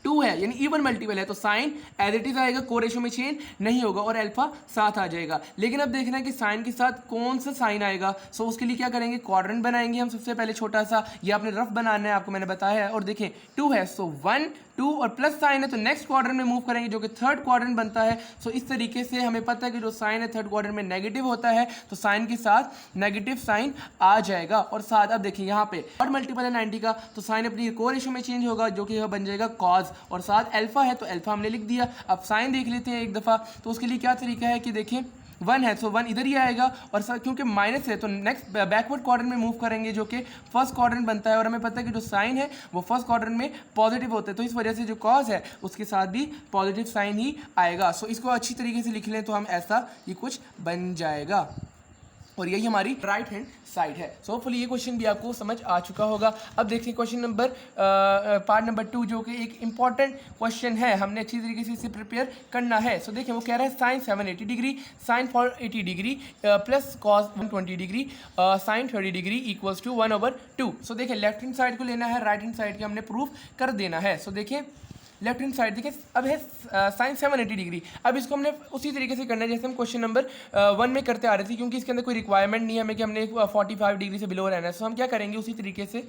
2 है यानी इवन मल्टीपल है तो साइन एज इट इज आएगा, को रेशो में चेंज नहीं होगा और अल्फा साथ आ जाएगा। लेकिन अब देखना है कि साइन के साथ कौन सा साइन आएगा। सो उसके लिए क्या करेंगे, क्वाड्रेंट बनाएंगे हम सबसे पहले छोटा सा, ये आपने रफ बनाना है, आपको मैंने बताया है। और देखें 2 है, सो 1 2 और प्लस साइन है तो नेक्स्ट क्वाड्रेंट में मूव करेंगे जो कि थर्ड क्वाड्रेंट बनता है। सो इस तरीके से हमें पता है कि जो साइन है थर्ड क्वाड्रेंट में नेगेटिव होता है, तो साइन के साथ नेगेटिव साइन आ जाएगा। और साथ अब देखिए यहाँ पे और मल्टीपल है 90 का, तो साइन अपनी को रेशो में चेंज होगा जो कि बन जाएगा कॉज, और साथ अल्फा है तो अल्फा हमने लिख दिया। अब साइन देख लेते हैं एक दफ़ा, तो उसके लिए क्या तरीका है कि देखें 1 है, सो 1 इधर ही आएगा, और क्योंकि माइनस है तो नेक्स्ट बैकवर्ड क्वाड्रेंट में मूव करेंगे जो कि फर्स्ट क्वाड्रेंट बनता है। और हमें पता है कि जो साइन है वो फर्स्ट क्वाड्रेंट में पॉजिटिव होता है, तो इस वजह से जो कॉज है उसके साथ भी पॉजिटिव साइन ही आएगा। सो इसको अच्छी तरीके से लिख लें तो हम ऐसा ये कुछ बन जाएगा, और यही हमारी राइट हैंड साइड है। सो होपफुली ये क्वेश्चन भी आपको समझ आ चुका होगा। अब देखिए क्वेश्चन नंबर पार्ट नंबर 2 जो कि एक इंपॉर्टेंट क्वेश्चन है, हमने अच्छी तरीके से इसे प्रिपेयर करना है। सो देखिए वो कह रहा है sine 780 degree, sine 480 degree plus cos 120 degree, sine 30 degree equals to 1/2। So देखिए लेफ्ट हैंड साइड को लेना है, राइट हैंड साइड के हमने प्रूफ कर देना है। सो देखिए लेफ्ट हैंड साइड देखिए अब है साइन 780 डिग्री। अब इसको हमने उसी तरीके से करना है जैसे हम क्वेश्चन नंबर 1 में करते आ रहे थे, क्योंकि इसके अंदर कोई रिक्वायरमेंट नहीं है हमें कि हमने 45 डिग्री से बिलो रहना है। सो हम क्या करेंगे उसी तरीके से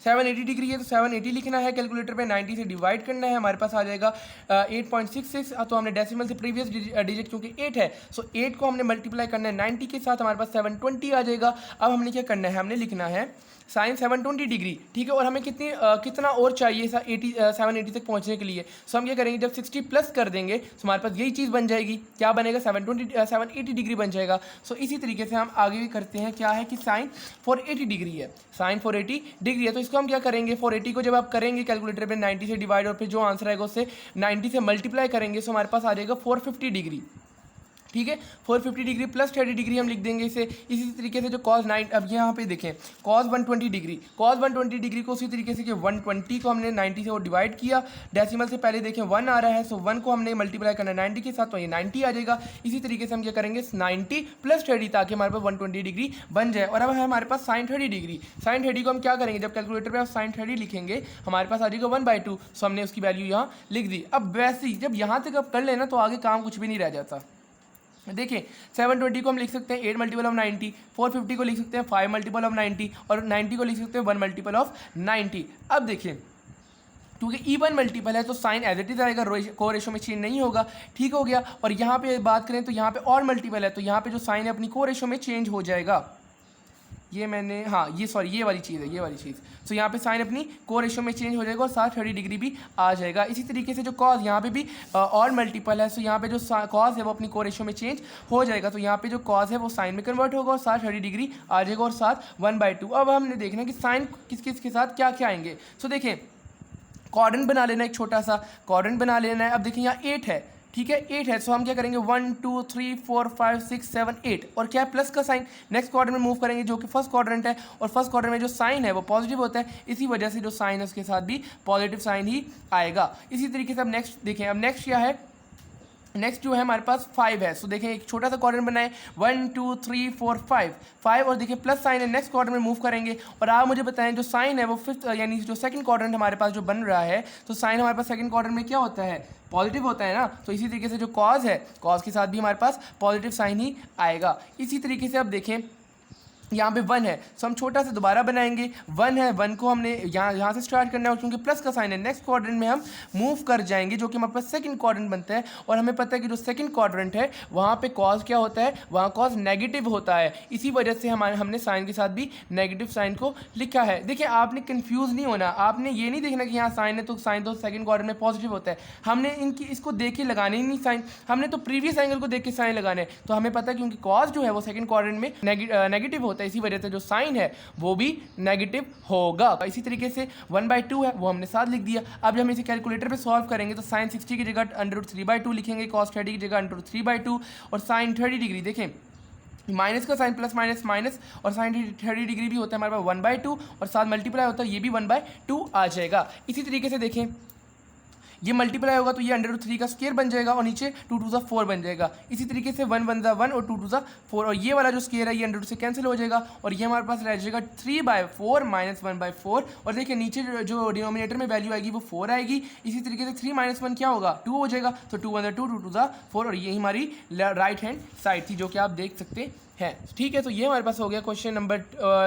780 डिग्री है तो 780 लिखना है, कैलकुलेटर पे 90 से डिवाइड करना है, हमारे पास आ जाएगा 8.66। तो हमने डेसिमल से प्रीवियस डिजिट क्योंकि 8 है, सो 8 को हमने मल्टीप्लाई करना है 90 के साथ, हमारे पास 720 आ जाएगा। अब हमने क्या करना है, हमने लिखना है साइन 720 डिग्री, ठीक है। और हमें कितना और चाहिए 780 तक पहुंचने के लिए। सो हम क्या करेंगे, जब 60 प्लस कर देंगे तो हमारे पास यही चीज़ बन जाएगी, क्या बनेगा 780 डिग्री बन जाएगा। सो इसी तरीके से हम आगे भी करते हैं, क्या है कि साइन 480 डिग्री है, साइन 480 डिग्री है। तो इसको हम क्या करेंगे, 480 को जब आप करेंगे कैलकुलेटर पे 90 से डिवाइड और फिर जो आंसर आएगा उससे 90 से मल्टीप्लाई करेंगे, सो हमारे पास आ जाएगा 450 डिग्री, ठीक है। 450 डिग्री प्लस 30 डिग्री हम लिख देंगे इसे। इसी तरीके से जो कॉस 9, अब यहाँ पे देखें कॉस 120 डिग्री, कॉस 120 डिग्री को उसी तरीके से कि 120 को हमने 90 से वो डिवाइड किया, डेसिमल से पहले देखें 1 आ रहा है, सो 1 को हमने मल्टीप्लाई करना है 90 के साथ, तो ये 90 आ जाएगा। इसी तरीके से हम क्या करेंगे 90 प्लस 30 ताकि हमारे पास 120 डिग्री बन जाए। और अब है हमारे पास साइन 30 डिग्री, साइन 30 को हम क्या करेंगे, जब कैलकुलेटर पर आप साइन 30 लिखेंगे हमारे पास आ जाएगा 1/2। सो हमने उसकी वैल्यू यहाँ लिख दी। अब वैसे ही जब यहाँ तक आप कर लेना तो आगे काम कुछ भी नहीं रह जाता। देखिए 720 को हम लिख सकते हैं 8 मल्टीपल ऑफ 90, 450 को लिख सकते हैं 5 मल्टीपल ऑफ 90, और 90 को लिख सकते हैं 1 मल्टीपल ऑफ 90। अब देखिए क्योंकि इवन मल्टीपल है तो साइन एज इट इज आएगा, को रेशो में चेंज नहीं होगा, ठीक हो गया। और यहाँ पे बात करें तो यहाँ पे और मल्टीपल है तो यहाँ पे जो साइन है अपनी को रेशो में चेंज हो जाएगा। ये मैंने ये सॉरी ये वाली चीज़ है, ये वाली चीज़। सो यहाँ पे साइन अपनी को रेशो में चेंज हो जाएगा और साथ 30 डिग्री भी आ जाएगा। इसी तरीके से जो कॉस यहाँ पे भी और मल्टीपल है, सो यहाँ पे जो कॉस है वो अपनी को रेशो में चेंज हो जाएगा, तो यहाँ पे जो कॉस है वो साइन में कन्वर्ट होगा और साथ 30 डिग्री आ जाएगा और साथ 1/2। अब हमने देखना है कि साइन किस किस के साथ क्या क्या आएंगे। सो देखें क्वाड्रेंट बना लेना, एक छोटा सा क्वाड्रेंट बना लेना है। अब देखिए यहाँ 8 है, ठीक है 8 है, सो हम क्या करेंगे 1 2 3 4 5 6 7 8, और क्या है प्लस का साइन, नेक्स्ट क्वाड्रेंट में मूव करेंगे जो कि फर्स्ट क्वाड्रेंट है, और फर्स्ट क्वाड्रेंट में जो साइन है वो पॉजिटिव होता है, इसी वजह से जो साइन है उसके साथ भी पॉजिटिव साइन ही आएगा। इसी तरीके से अब नेक्स्ट देखें, अब नेक्स्ट क्या है, नेक्स्ट जो है हमारे पास 5 है। सो देखें एक छोटा सा क्वाड्रेंट बनाए 1 2 3 4 5 और देखिए प्लस साइन है, नेक्स्ट क्वाड्रेंट में मूव करेंगे। और आप मुझे बताएं जो साइन है वो फिफ्थ यानी जो सेकंड क्वाड्रेंट हमारे पास जो बन रहा है, तो साइन हमारे पास सेकंड क्वाड्रेंट में क्या होता है, पॉजिटिव होता है ना। तो इसी तरीके से जो कॉज है, कॉज के साथ भी हमारे पास पॉजिटिव साइन ही आएगा। इसी तरीके से अब देखें यहाँ पे 1 है, सो हम छोटा सा दोबारा बनाएंगे 1 है, 1 को हमने यहाँ से स्टार्ट करना है, और क्योंकि प्लस का साइन है नेक्स्ट क्वाड्रेंट में हम मूव कर जाएंगे जो कि हमारे पास सेकंड क्वाड्रेंट बनता है। और हमें पता है कि जो सेकंड क्वाड्रेंट है वहाँ पे कॉज क्या होता है, वहाँ कॉज नेगेटिव होता है, इसी वजह से हमने साइन के साथ भी नेगेटिव साइन को लिखा है। देखिए आपने कन्फ्यूज़ नहीं होना, आपने ये नहीं देखना कि यहाँ साइन है तो साइन तो सेकंड क्वाड्रेंट में पॉजिटिव होता है, हमने इसको देख के लगाने ही नहीं साइन, हमने तो प्रीवियस एंगल को देख के साइन लगाने हैं। तो हमें पता है क्योंकि कॉज जो है वो सेकंड क्वाड्रेंट में नेगेटिव होता है, इसी वजह से जो साइन है वो भी नेगेटिव होगा। इसी तरीके से 1/2 है वो हमने साथ लिख दिया। अब जब हम इसे कैलकुलेटर पे सॉल्व करेंगे तो साइन 60 की जगह √3/2 लिखेंगे, कॉस 30 की जगह √3/2, और साइन 30 डिग्री देखें माइनस का साइन प्लस माइनस माइनस, और साइन 30 डिग्री भी होता है हमारे पास 1/2, और साथ मल्टीप्लाई होता है ये भी 1/2 आ जाएगा। इसी तरीके से देखें ये मल्टीप्लाई होगा तो ये √3 का स्क्वायर बन जाएगा और नीचे 2 2 4 बन जाएगा। इसी तरीके से 1 1 1 और 2 2 4 और ये वाला जो स्क्वायर है ये √2 से कैंसिल हो जाएगा और ये हमारे पास रह जाएगा 3/4 - 1/4 और देखिए नीचे जो डिनोमिनेटर में वैल्यू आएगी वो 4 आएगी। इसी तरीके से 3 - 1 क्या होगा 2 हो जाएगा तो 2 1 2 2 2 4 और ये हमारी राइट हैंड साइड थी जो कि आप देख सकते हैं। ठीक है, तो ये हमारे पास हो गया क्वेश्चन नंबर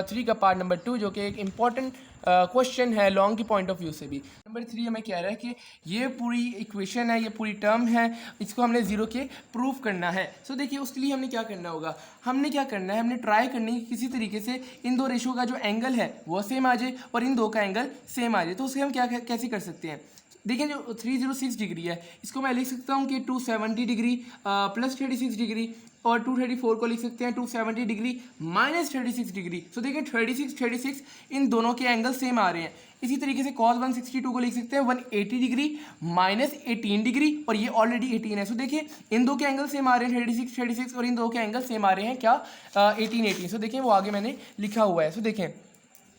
3 का पार्ट नंबर 2 जो कि एक इंपॉर्टेंट क्वेश्चन है लॉन्ग की पॉइंट ऑफ व्यू से भी। नंबर 3 हमें कह रहा है कि ये पूरी इक्वेशन है, ये पूरी टर्म है, इसको हमने जीरो के प्रूव करना है। सो देखिए उसके लिए हमने क्या करना होगा, हमने क्या करना है, हमने ट्राई करनी है किसी तरीके से इन दो रेशो का जो एंगल है वो सेम आ जाए और इन दो का एंगल सेम आ जाए। तो उससे हम क्या कैसे कर सकते हैं, देखिए जो 306 डिग्री है इसको मैं लिख सकता हूँ कि 270 डिग्री प्लस 36 डिग्री और 234 को लिख सकते हैं 270 डिग्री माइनस 36 डिग्री। सो देखिए 36 इन दोनों के एंगल सेम आ रहे हैं। इसी तरीके से cos 162 को लिख सकते हैं 180 डिग्री माइनस 18 डिग्री और ये ऑलरेडी 18 है। सो देखिए इन दो के एंगल सेम आ रहे हैं 36 और इन दो के एंगल सेम आ रहे हैं क्या 18। सो देखिए वो आगे मैंने लिखा हुआ है। सो देखें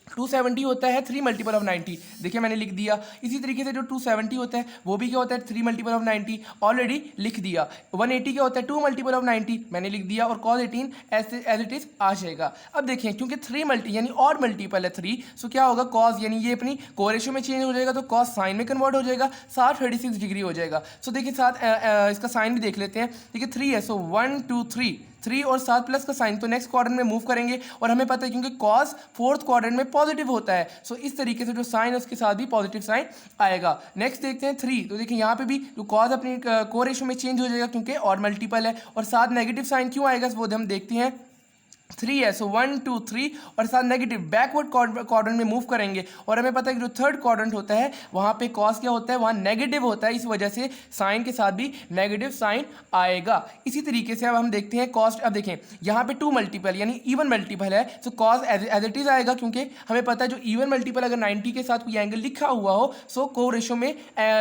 270 होता है 3 मल्टीपल ऑफ 90, देखिए मैंने लिख दिया। इसी तरीके से जो 270 होता है वो भी क्या होता है 3 मल्टीपल ऑफ 90, ऑलरेडी लिख दिया। 180 क्या होता है 2 मल्टीपल ऑफ 90, मैंने लिख दिया और cos 18 एज इट इज आ जाएगा। अब देखें क्योंकि 3 मल्टी यानी ऑड मल्टीपल है 3, सो क्या होगा cos यानी ये अपनी कोरेशो में चेंज हो जाएगा तो cos साइन में कन्वर्ट हो जाएगा, साथ 36 डिग्री हो जाएगा। सो देखिए साथ इसका साइन भी देख लेते हैं। देखिए 3 है सो 1 2 3 और 7 प्लस का साइन तो नेक्स्ट क्वाड्रेंट में मूव करेंगे और हमें पता है क्योंकि cos फोर्थ क्वाड्रेंट में पॉजिटिव होता है। सो इस तरीके से जो साइन है उसके साथ भी पॉजिटिव साइन आएगा। नेक्स्ट देखते हैं 3, तो देखिए यहाँ पे भी जो cos अपनी कोरेशो में चेंज हो जाएगा क्योंकि और मल्टीपल है और साथ नेगेटिव साइन क्यों आएगा वो हम देखते हैं। 3 है सो 1 2 3 और साथ नेगेटिव बैकवर्ड क्वाड्रेंट में मूव करेंगे और हमें पता है कि जो थर्ड क्वाड्रेंट होता है वहाँ पे cos क्या होता है वहाँ नेगेटिव होता है, इस वजह से साइन के साथ भी नेगेटिव साइन आएगा। इसी तरीके से अब हम देखते हैं कॉस्ट। अब देखें यहाँ पे 2 मल्टीपल यानी इवन मल्टीपल है तो cos एज इट इज आएगा क्योंकि हमें पता है जो इवन मल्टीपल अगर 90 के साथ कोई एंगल लिखा हुआ हो सो को रेशो में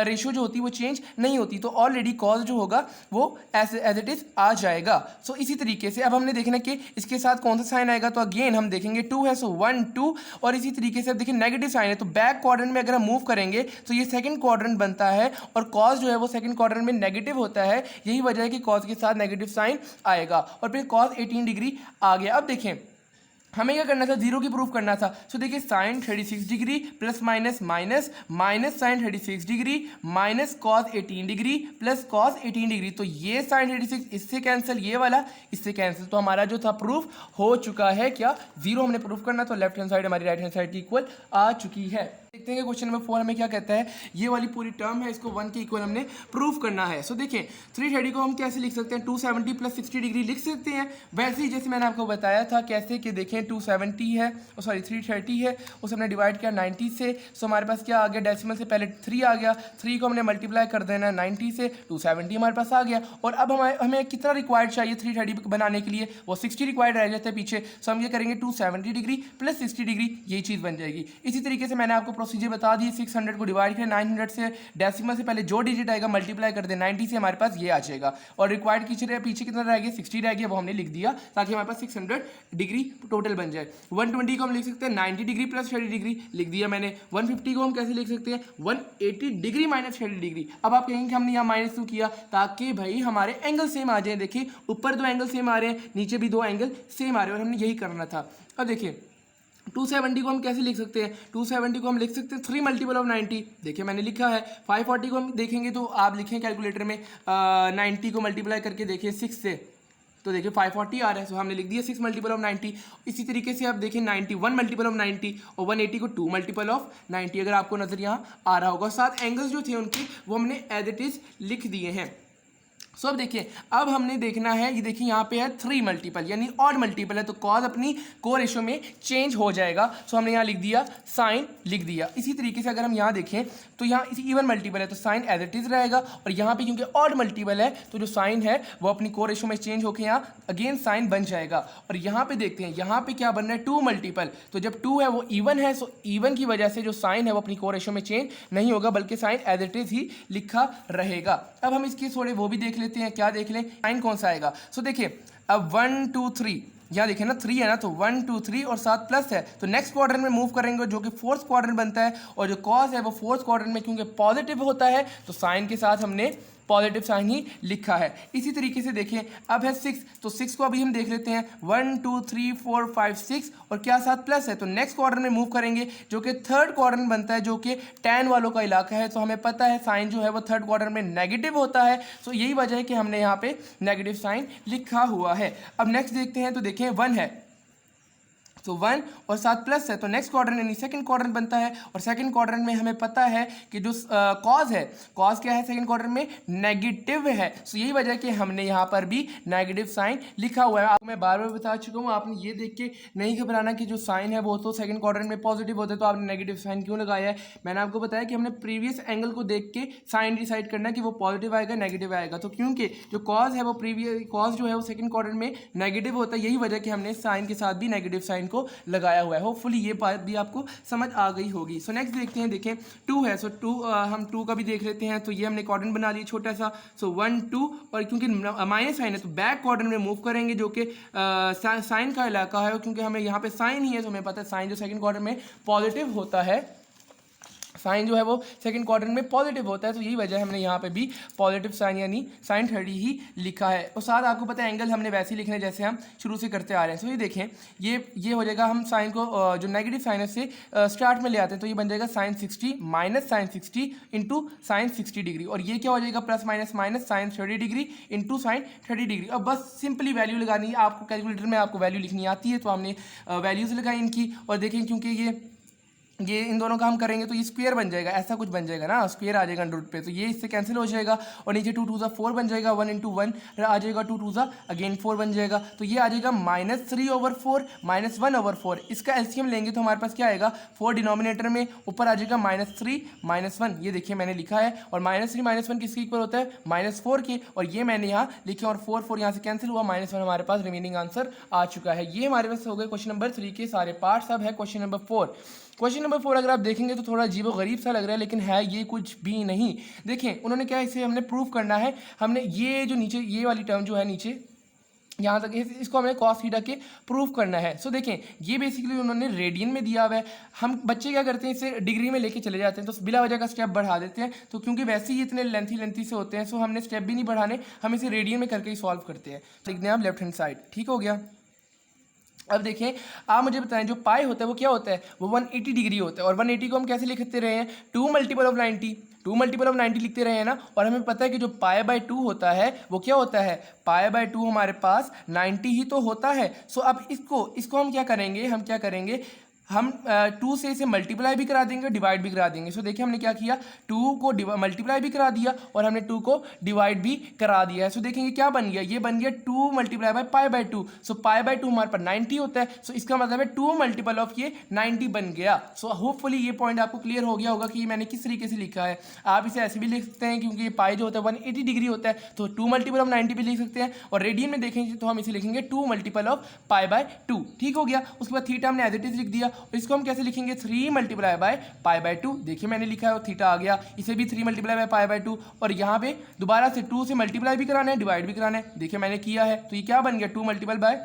रेशो जो होती है वो चेंज नहीं होती, तो ऑलरेडी cos जो होगा वो एज इट इज आ जाएगा। सो इसी तरीके से अब हमने देखना कि इसके साथ कौन सा साइन आएगा, तो अगेन हम देखेंगे 2 है सो 1 2 और इसी तरीके से अब देखिए नेगेटिव साइन है तो बैक क्वाड्रेंट में अगर हम मूव करेंगे तो ये सेकंड क्वाड्रेंट बनता है और cos जो है वो सेकंड क्वाड्रेंट में नेगेटिव होता है, यही वजह है कि cos के साथ नेगेटिव साइन आएगा और फिर cos 18 डिग्री आ गया। अब देखें हमें क्या करना था, जीरो की प्रूफ करना था। सो देखिए sine 36 degree plus minus minus minus sine 36 degree minus cos 18 degree plus cos 18 degree, तो ये साइन 36 इससे कैंसिल, ये वाला इससे कैंसिल, तो हमारा जो था प्रूफ हो चुका है क्या, जीरो हमने प्रूफ करना, तो लेफ्ट हैंड साइड हमारी राइट हैंड साइड की इक्वल आ चुकी है। देखते हैं कि क्वेश्चन नंबर 4 हमें क्या कहता है, ये वाली पूरी टर्म है इसको 1 के इक्वल हमने प्रूव करना है। सो देखिए 330 को हम कैसे लिख सकते हैं, 270 प्लस 60 डिग्री लिख सकते हैं, वैसे ही जैसे मैंने आपको बताया था कैसे कि देखें 270 है सॉरी 330 है उसे हमने डिवाइड किया 90 से, सो हमारे पास क्या आ गया, डेसिमल से पहले 3 आ गया, 3 को हमने मल्टीप्लाई कर देना 90 से, 270 हमारे पास आ गया। और अब हमें कितना रिक्वायर्ड चाहिए 330 बनाने के लिए, वो 60 रिक्वायर्ड रह जाता है पीछे, सो हम ये करेंगे 270 डिग्री प्लस 60 डिग्री, यही चीज़ बन जाएगी। इसी तरीके से मैंने आपको प्रोसीजर बता दी, 600 को डिवाइड करें 900 से, डेसिमल से पहले जो डिजिट आएगा मल्टीप्लाई कर दे 90 से, हमारे पास ये आ जाएगा। और रिक्वायर्ड पीछे कितना रह गया 60 रह गया, वो हमने लिख दिया ताकि हमारे पास 600 डिग्री टोटल बन जाए। 120 को हम लिख सकते हैं 90 डिग्री प्लस 30 डिग्री, लिख दिया मैंने। 150 को हम कैसे लिख सकते हैं 180 डिग्री माइनस 30 डिग्री। अब आप कहेंगे हमने यहाँ माइनस क्यों किया, ताकि भाई हमारे एंगल सेम आ जाए। देखिए ऊपर 2 एंगल सेम आ रहे हैं, नीचे भी 2 एंगल सेम आ रहे हैं और हमने यही करना था। अब देखिए 270 को हम कैसे लिख सकते हैं, 270 को हम लिख सकते हैं 3 मल्टीपल ऑफ 90, देखिए मैंने लिखा है। 540 को हम देखेंगे तो आप लिखें कैलकुलेटर में 90 को मल्टीप्लाई करके देखिए 6 से, तो देखिए 540 आ रहा है, सो हमने लिख दिया 6 मल्टीपल ऑफ 90। इसी तरीके से आप देखिए 91 मल्टीपल ऑफ 90 और 180 को 2 मल्टीपल ऑफ 90, अगर आपको नजर यहाँ आ रहा होगा। साथ एंगल्स जो थे उनके वो हमने एज इट इज लिख दिए हैं। सो अब देखिए अब हमने देखना है, ये देखिए यहाँ पे है 3 मल्टीपल यानी ऑड मल्टीपल है, तो cos अपनी को रेशो में चेंज हो जाएगा। सो हमने यहाँ लिख दिया साइन लिख दिया। इसी तरीके से अगर हम यहाँ देखें तो यहाँ इसी इवन मल्टीपल है तो साइन एज इट इज रहेगा, और यहाँ पे क्योंकि ऑड मल्टीपल है तो जो साइन है वो अपनी को रेशो में चेंज होकर यहाँ अगेन साइन बन जाएगा। और यहाँ पे देखते हैं यहाँ पे क्या बन रहा है 2 मल्टीपल, तो जब 2 है वो इवन है, सो इवन की वजह से जो साइन है वो अपनी को रेशो में चेंज नहीं होगा बल्कि साइन एज इट इज ही लिखा रहेगा। अब हम इसके थोड़े वो भी देख लेते हैं, क्या देख लें, साइन कौन सा आएगा। सो देखिए अब 1 2 3 यहाँ देखिए ना 3 है ना, तो 1 2 3 और साथ प्लस है, तो नेक्स्ट क्वाड्रेंट में मूव करेंगे जो कि फोर्थ क्वाड्रेंट बनता है, और जो कॉस है वो फोर्थ क्वाड्रेंट में क्योंकि पॉजिटिव होता है तो साइन के साथ हमने पॉजिटिव साइन ही लिखा है। इसी तरीके से देखें अब है 6, तो 6 को अभी हम देख लेते हैं 1 2 3 4 5 6 और क्या साथ प्लस है, तो नेक्स्ट क्वाड्रेंट में मूव करेंगे जो कि थर्ड क्वाड्रेंट बनता है जो कि tan वालों का इलाका है, तो हमें पता है साइन जो है वो थर्ड क्वाड्रेंट में नेगेटिव होता है, तो यही वजह है कि हमने यहाँ पे नेगेटिव साइन लिखा हुआ है। अब नेक्स्ट देखते हैं, तो देखें 1 है, तो 1 और साथ प्लस है, तो नेक्स्ट क्वाड्रेंट यानी सेकंड क्वाड्रेंट बनता है, और सेकंड क्वाड्रेंट में हमें पता है कि जो कॉज है, कॉज क्या है सेकंड क्वाड्रेंट में, नेगेटिव है, तो यही वजह है कि हमने यहाँ पर भी नेगेटिव साइन लिखा हुआ है। आपको मैं बार बार बता चुका हूँ, आपने ये देख के नहीं घबराना कि जो साइन है वो तो सेकंड क्वाड्रेंट में पॉजिटिव होता है तो आपने नेगेटिव साइन क्यों लगाया है। मैंने आपको बताया कि हमने प्रीवियस एंगल को देख के साइन डिसाइड करना है कि वो पॉजिटिव आएगा नेगेटिव आएगा, तो क्योंकि जो कॉज है वो प्रीवियस कॉज जो है वो सेकंड क्वाड्रेंट में नेगेटिव होता है, यही वजह कि हमने साइन के साथ भी नेगेटिव साइन को लगाया हुआ है। होपफुली ये बात भी आपको समझ आ गई होगी। सो नेक्स्ट देखते हैं, देखें 2 है, सो 2 हम 2 का भी देख लेते हैं, तो ये हमने क्वाड्रेंट बना लिया छोटा सा, सो 1 2 और क्योंकि माइनस साइन है तो बैक क्वाड्रेंट में मूव करेंगे जो कि साइन का इलाका है, क्योंकि हमें यहाँ पे साइन ही है तो हमें पता है साइन जो सेकंड क्वाड्रेंट में पॉजिटिव होता है, साइन जो है वो सेकंड क्वाड्रेंट में पॉजिटिव होता है, तो यही वजह है हमने यहाँ पे भी पॉजिटिव साइन यानी साइन 30 ही लिखा है। और साथ आपको पता है एंगल हमने वैसे ही लिखने जैसे हम शुरू से करते आ रहे हैं। तो ये देखें ये हो जाएगा, हम साइन को जो नेगेटिव साइन है से स्टार्ट में ले आते हैं, तो ये बन जाएगा sine 60 minus sine 60 into sine 60 degree, और ये क्या हो जाएगा plus minus minus sine 30 degree into sine 30 degree. अब बस सिंपली वैल्यू लगानी है आपको, कैलकुलेटर में आपको वैल्यू लिखनी आती है, तो हमने वैल्यूज़ लगाई इनकी, और देखें क्योंकि ये इन दोनों का हम करेंगे तो ये स्क्वायर बन जाएगा, ऐसा कुछ बन जाएगा ना, स्क्वायर आ जाएगा रूट पे, तो ये इससे कैंसिल हो जाएगा, और नीचे 2 2 4 बन जाएगा, 1 इंटू 1 आ जाएगा, 2 2 अगेन 4 बन जाएगा, तो ये आ जाएगा -3/4 -1/4। इसका एलसीएम लेंगे तो हमारे पास क्या आएगा, 4 डिनोमिनेटर में, ऊपर आ जाएगा -3 -1, ये देखिए मैंने लिखा है, और -3 -1 किसके इक्वल होता है, -4 के, और ये मैंने यहाँ लिखे, और 4 यहाँ से कैंसिल हुआ, -1 हमारे पास रिमेनिंग आंसर आ चुका है। ये हमारे पास हो गए क्वेश्चन नंबर 3 के सारे पार्ट्स। अब है क्वेश्चन नंबर 4। क्वेश्चन नंबर 4 अगर आप देखेंगे तो थोड़ा अजीब गरीब सा लग रहा है, लेकिन है ये कुछ भी नहीं। देखें उन्होंने क्या, इसे हमने प्रूव करना है, हमने ये जो नीचे ये वाली टर्म जो है नीचे यहाँ तक इसको हमें कॉस थीटा के प्रूफ करना है। सो देखें ये बेसिकली उन्होंने रेडियन में दिया हुआ है, हम बच्चे क्या करते हैं इसे डिग्री में लेके चले जाते हैं, तो बिला वजह का स्टेप बढ़ा देते हैं, तो क्योंकि वैसे ही इतने लेंथी से होते हैं, सो हमने स्टेप भी नहीं बढ़ाने, हम इसे रेडियन में करके ही सॉल्व करते हैं। लिखते हैं आप लेफ्ट हैंड साइड, ठीक हो गया। अब देखें आप मुझे बताएं जो पाई होता है वो क्या होता है, वो 180 डिग्री होता है, और 180 को हम कैसे लिखते रहे हैं, 2 मल्टीपल ऑफ 90, 2 मल्टीपल ऑफ 90 लिखते रहे हैं ना, और हमें पता है कि जो π/2 होता है वो क्या होता है, π/2 हमारे पास 90 ही तो होता है। सो अब इसको हम क्या करेंगे, हम 2 से इसे मल्टीप्लाई भी करा देंगे, डिवाइड भी करा देंगे। सो देखिए हमने क्या किया, 2 को मल्टीप्लाई भी करा दिया और हमने 2 को डिवाइड भी करा दिया है। सो देखेंगे क्या बन गया, ये बन गया 2 मल्टीप्लाई बाय π/2। सो π/2 हमारे पास 90 होता है, सो इसका मतलब है 2 मल्टीपल ऑफ ये 90 बन गया। सो होपफुली ये पॉइंट आपको क्लियर हो गया होगा कि मैंने किस तरीके से लिखा है। आप इसे ऐसे भी लिख सकते हैं क्योंकि ये पाई जो होता है 180 डिग्री होता है, तो 2 मल्टीपल ऑफ 90 भी लिख सकते हैं, और रेडियन में देखेंगे तो हम इसे लिखेंगे 2 मल्टीपल ऑफ π/2। ठीक हो गया। उसके बाद थीटा हमने एज इट इज लिख दिया, और इसको हम कैसे लिखेंगे, 3 मल्टीप्लाई बाय π/2। देखिए मैंने लिखा है, और थीटा आ गया, इसे भी 3 मल्टीप्लाई बाय π/2, और यहाँ पे दोबारा से 2 से मल्टीप्लाई भी कराना है, डिवाइड भी कराना है। देखिए मैंने किया है, तो ये क्या बन गया, 2 मल्टीपल बाय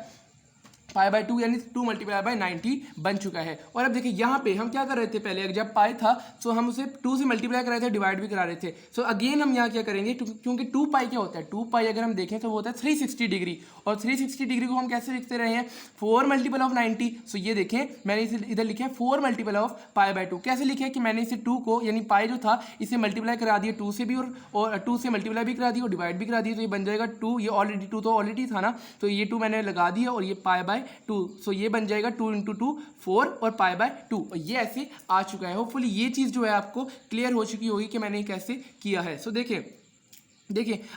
π/2 यानी 2 मल्टीप्लाई बाय 90 बन चुका है। और अब देखिए यहाँ पे हम क्या कर रहे थे, पहले जब पाई था सो हम उसे 2 से मल्टीप्लाई कर रहे थे, डिवाइड भी करा रहे थे। सो अगेन हम यहाँ क्या करेंगे, क्योंकि 2 पाई क्या होता है, 2 पाई अगर हम देखें तो वो होता है 360 डिग्री, और 360 डिग्री को हम कैसे लिखते रहे हैं, 4 मल्टीपल ऑफ 90। सो ये देखें मैंने इसे इधर लिखा है 4 मल्टीपल ऑफ π/2। कैसे लिखे है कि मैंने इसे 2 को यानी पाई जो था इसे मल्टीप्लाई करा दिया 2 से भी, और 2 से मल्टीप्लाई भी करा दिया और डिवाइड भी करा दिया, तो ये बन जाएगा 2, ये ऑलरेडी 2 तो ऑलरेडी था ना, तो ये 2 मैंने लगा दिया, और ये π/2, सो ये बन जाएगा 2 × 2 4 और π/2, और ये ऐसे आ चुका है। होपफुली ये चीज़ जो है आपको क्लियर हो चुकी होगी कि मैंने कैसे किया है। सो देखिए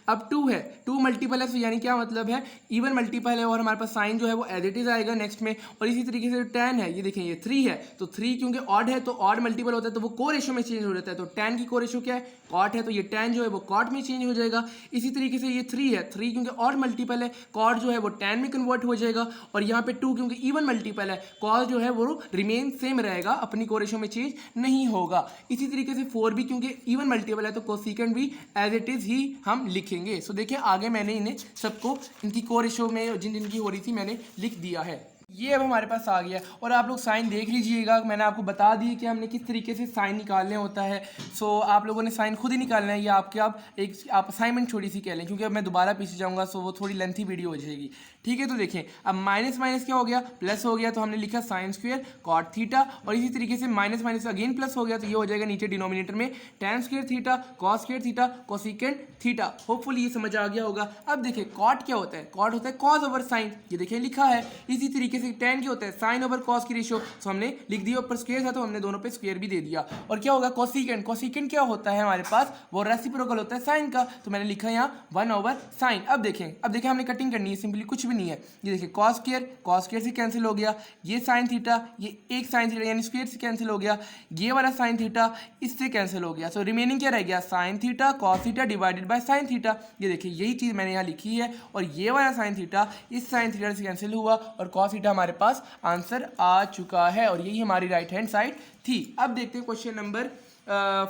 अब 2 है, 2 मल्टीपल है, तो यानी क्या मतलब है, इवन मल्टीपल है, और हमारे पास साइन जो है वो एज इट इज आएगा नेक्स्ट में। और इसी तरीके से tan है, ये देखें ये 3 है, तो 3 क्योंकि ऑड है तो ऑड मल्टीपल होता है, तो वो को रेशो में चेंज हो जाता है, तो tan की को रेशो क्या है, कॉट है, तो ये tan जो है वो कॉट में चेंज हो जाएगा। इसी तरीके से ये 3 है, 3 क्योंकि ऑड मल्टीपल है, कॉट जो है वो tan में कन्वर्ट हो जाएगा, और यहाँ पे 2 क्योंकि इवन मल्टीपल है, कॉस जो है वो रिमेन सेम रहेगा, अपनी को रेशो में चेंज नहीं होगा। इसी तरीके से 4 भी क्योंकि इवन मल्टीपल है तो कोसेकेंट भी एज इट इज ही हम लिखेंगे। सो देखिए आगे मैंने इन्हें सबको इनकी को रेशो में जिन जिनकी हो रही थी मैंने लिख दिया है। ये अब हमारे पास आ गया और आप लोग साइन देख लीजिएगा। मैंने आपको बता दी कि हमने किस तरीके से साइन निकालने होता है। सो आप लोगों ने साइन खुद ही निकालना है, या आप असाइनमेंट छोटी सी कह लें, क्योंकि अब मैं दोबारा पीछे जाऊंगा सो वो थोड़ी लेंथी वीडियो हो जाएगी। ठीक है, तो देखें अब माइनस माइनस क्या हो गया, प्लस हो गया, तो हमने लिखा साइन स्क्वायर कॉट थीटा, और इसी तरीके से माइनस माइनस अगेन प्लस हो गया, तो ये हो जाएगा नीचे डिनोमिनेटर में tan square theta cos square theta cosecant theta. Hopefully ये समझ आ गया होगा। अब देखिए कॉट क्या होता है, कॉट होता है कॉस ओवर साइन, ये देखिए लिखा है। इसी तरीके से tan क्या होता है, साइन ओवर कॉस की रेशियो, तो हमने लिख दिया, ऊपर स्क्वायर था तो हमने दोनों पे स्क्वायर भी दे दिया। और क्या होगा कोसेकेंट, कोसेकेंट क्या होता है हमारे पास, वो रेसिप्रोकल होता है साइन का, तो मैंने लिखा यहाँ 1 ओवर साइन। अब देखें हमने कटिंग करनी है, सिंपली कुछ भी नहीं है। ये देखिए कॉस स्क्वायर से कैंसिल हो गया, ये साइन थीटा, ये एक साइन थीटा यानी स्क्वायर से कैंसिल हो गया, ये वाला साइन थीटा इससे कैंसिल हो गया। सो रिमेनिंग क्या रह गया, sine theta cos theta divided by sine theta. ये देखिए यही चीज़ मैंने यहाँ लिखी है, और ये वाला साइन थीटा इस साइन थीटा से कैंसिल हुआ, और कॉस थीटा हमारे पास आंसर आ चुका है, और यही हमारी राइट हैंड साइड थी। अब देखते हैं क्वेश्चन नंबर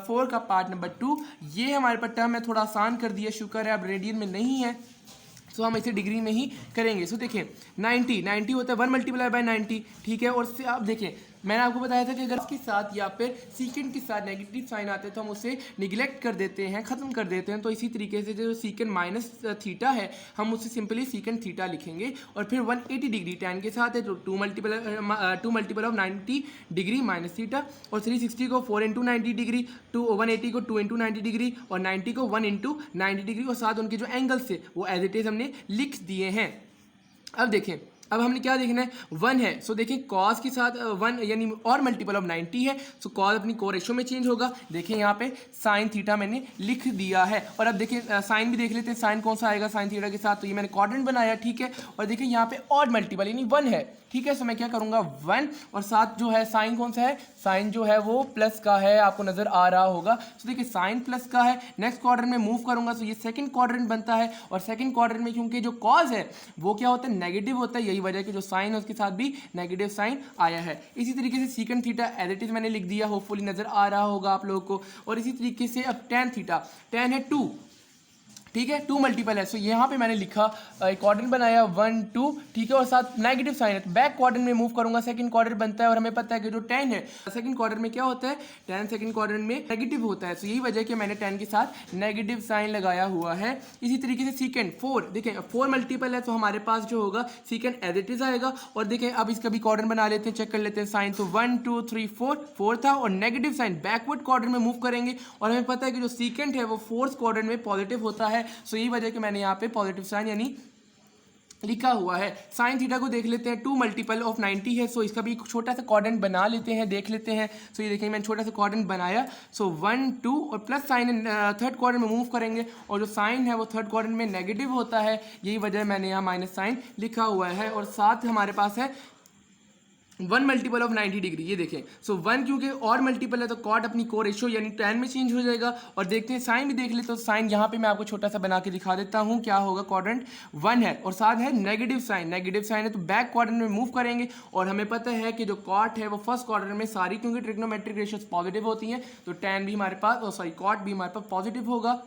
4 का पार्ट नंबर 2। ये हमारे पास टर्म है थोड़ा आसान कर दिया, शुक्र है अब रेडियन में नहीं है, सो हम इसे डिग्री में ही करेंगे। सो देखिए 90 होता है 1 मल्टीप्लाई बाय 90, ठीक है। और से आप देखिए मैंने आपको बताया था कि अगर इसके साथ या फिर सीकेंड के साथ नेगेटिव साइन आते हैं तो हम उसे निगलेक्ट कर देते हैं, ख़त्म कर देते हैं। तो इसी तरीके से जो सीकेंड माइनस थीटा है हम उसे सिंपली सीकेंड थीटा लिखेंगे, और फिर 180 डिग्री tan के साथ है तो 2 multiple of 90 degree minus theta, और 360 को 4 इंटू 90 डिग्री, 180 को 2 इंटू 90 डिग्री, और 90 को 1 इंटू 90 डिग्री, और साथ उनके जो एंगल्स थे वो एज इट इज़ हमने लिख दिए हैं। अब देखें अब हमने क्या देखना है, 1 है, सो देखिए कॉस के साथ 1 यानी और मल्टीपल ऑफ 90 है, सो कॉस अपनी को रेशो में चेंज होगा। देखिए यहाँ पे साइन थीटा मैंने लिख दिया है, और अब देखिए साइन भी देख लेते हैं, साइन कौन सा आएगा साइन थीटा के साथ, तो ये मैंने क्वाड्रेंट बनाया, ठीक है। और देखिए यहाँ पे और मल्टीपल यानी 1 है, ठीक है। सो मैं क्या करूँगा 1, और साथ जो है साइन कौन सा है, साइन जो है वो प्लस का है, आपको नजर आ रहा होगा। सो देखिए साइन प्लस का है, नेक्स्ट क्वाड्रेंट में मूव करूंगा तो ये सेकंड क्वाड्रेंट बनता है, और सेकंड क्वाड्रेंट में क्योंकि जो कॉज है वो क्या होता है, नेगेटिव होता है, यही वजह कि जो साइन है उसके साथ भी नेगेटिव साइन आया है। इसी तरीके से secant theta as it is मैंने लिख दिया, होपफुली नजर आ रहा होगा आप लोगों को। और इसी तरीके से अब tan थीटा, tan है 2, ठीक है, 2 मल्टीपल है, सो यहाँ पे मैंने लिखा एक क्वाड्रेंट बनाया 1 2, ठीक है, और साथ नेगेटिव साइन है, तो बैक क्वाड्रेंट में मूव करूंगा, सेकंड क्वाड्रेंट बनता है, और हमें पता है कि जो tan है सेकंड क्वाड्रेंट में क्या होता है, tan सेकंड क्वाड्रेंट में नेगेटिव होता है, सो यही वजह कि मैंने tan के साथ नेगेटिव साइन लगाया हुआ है। इसी तरीके से सीकेंड 4, देखें 4 मल्टीपल है, तो हमारे पास जो होगा सीकेंड एज इट इज आएगा। और देखें अब इसका भी क्वाड्रेंट बना लेते हैं, चेक कर लेते हैं साइन, तो 1 2 3 4 था, और नेगेटिव साइन बैकवर्ड क्वाड्रेंट में मूव करेंगे, और हमें पता है कि जो सीकेंड है वो फोर्थ क्वाड्रेंट में पॉजिटिव होता है, सो यही वजह मैंने यहाँ पे पॉजिटिव साइन यानी लिखा हुआ है। साइन थीटा को देख लेते हैं, 2 मल्टीपल ऑफ 90 है, सो इसका भी एक छोटा सा क्वाड्रेंट बना लेते हैं, देख लेते हैं। सो ये देखेंगे मैंने छोटा सा क्वाड्रेंट बनाया, सो 1 2 और प्लस साइन थर्ड क्वाड्रेंट में मूव करेंगे, और जो साइन है वो थर्ड क्वाड्रेंट में नेगेटिव होता है, यही वजह मैंने यहाँ माइनस साइन लिखा हुआ है। और साथ हमारे पास है 1 मल्टीपल ऑफ 90 डिग्री, ये देखें, सो 1 क्योंकि और मल्टीपल है तो कॉट अपनी को रेशो यानी tan में चेंज हो जाएगा। और देखते हैं साइन भी देख लेते, तो साइन यहाँ पे मैं आपको छोटा सा बना के दिखा देता हूँ, क्या होगा, क्वाड्रेंट 1 है, और साथ है नेगेटिव साइन है, तो बैक क्वाड्रेंट में मूव करेंगे, और हमें पता है कि जो कॉट है वो फर्स्ट क्वाड्रेंट में सारी क्योंकि ट्रिग्नोमेट्रिक रेशियोज पॉजिटिव होती हैं, तो tan भी हमारे पास कॉट भी हमारे पास पॉजिटिव होगा,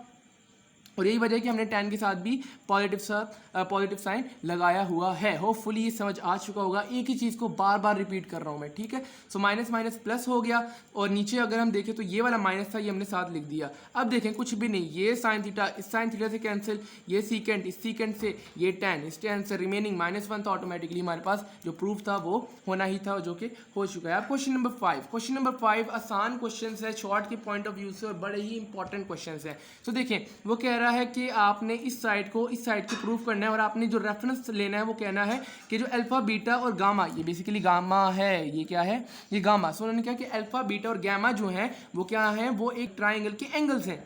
और यही वजह है कि हमने tan के साथ भी पॉजिटिव साइन लगाया हुआ है। होपफुली ये समझ आ चुका होगा, एक ही चीज़ को बार बार रिपीट कर रहा हूँ मैं, ठीक है। सो माइनस माइनस प्लस हो गया, और नीचे अगर हम देखें तो ये वाला माइनस था, ये हमने साथ लिख दिया। अब देखें कुछ भी नहीं, ये साइन थीटा इस साइन थीटा से कैंसिल, ये सीकेंड इस सीकेंड से, ये tan इस tan से, रिमेनिंग -1 तो ऑटोमेटिकली हमारे पास जो प्रूफ था वो होना ही था, जो कि हो चुका है। अब क्वेश्चन नंबर 5 आसान क्वेश्चन है शॉर्ट के पॉइंट ऑफ व्यू से, और बड़े ही इंपॉर्टेंट क्वेश्चन है। तो देखें वो कह रहा है कि आपने इस साइड को प्रूफ करना है, और आपने जो रेफरेंस लेना है वो कहना है कि जो अल्फा बीटा और गामा, ये बेसिकली गामा है, ये क्या है, ये गामा। सो उन्होंने कहा कि अल्फा बीटा और गामा जो है वो क्या है, वो एक ट्राइंगल के एंगल्स हैं,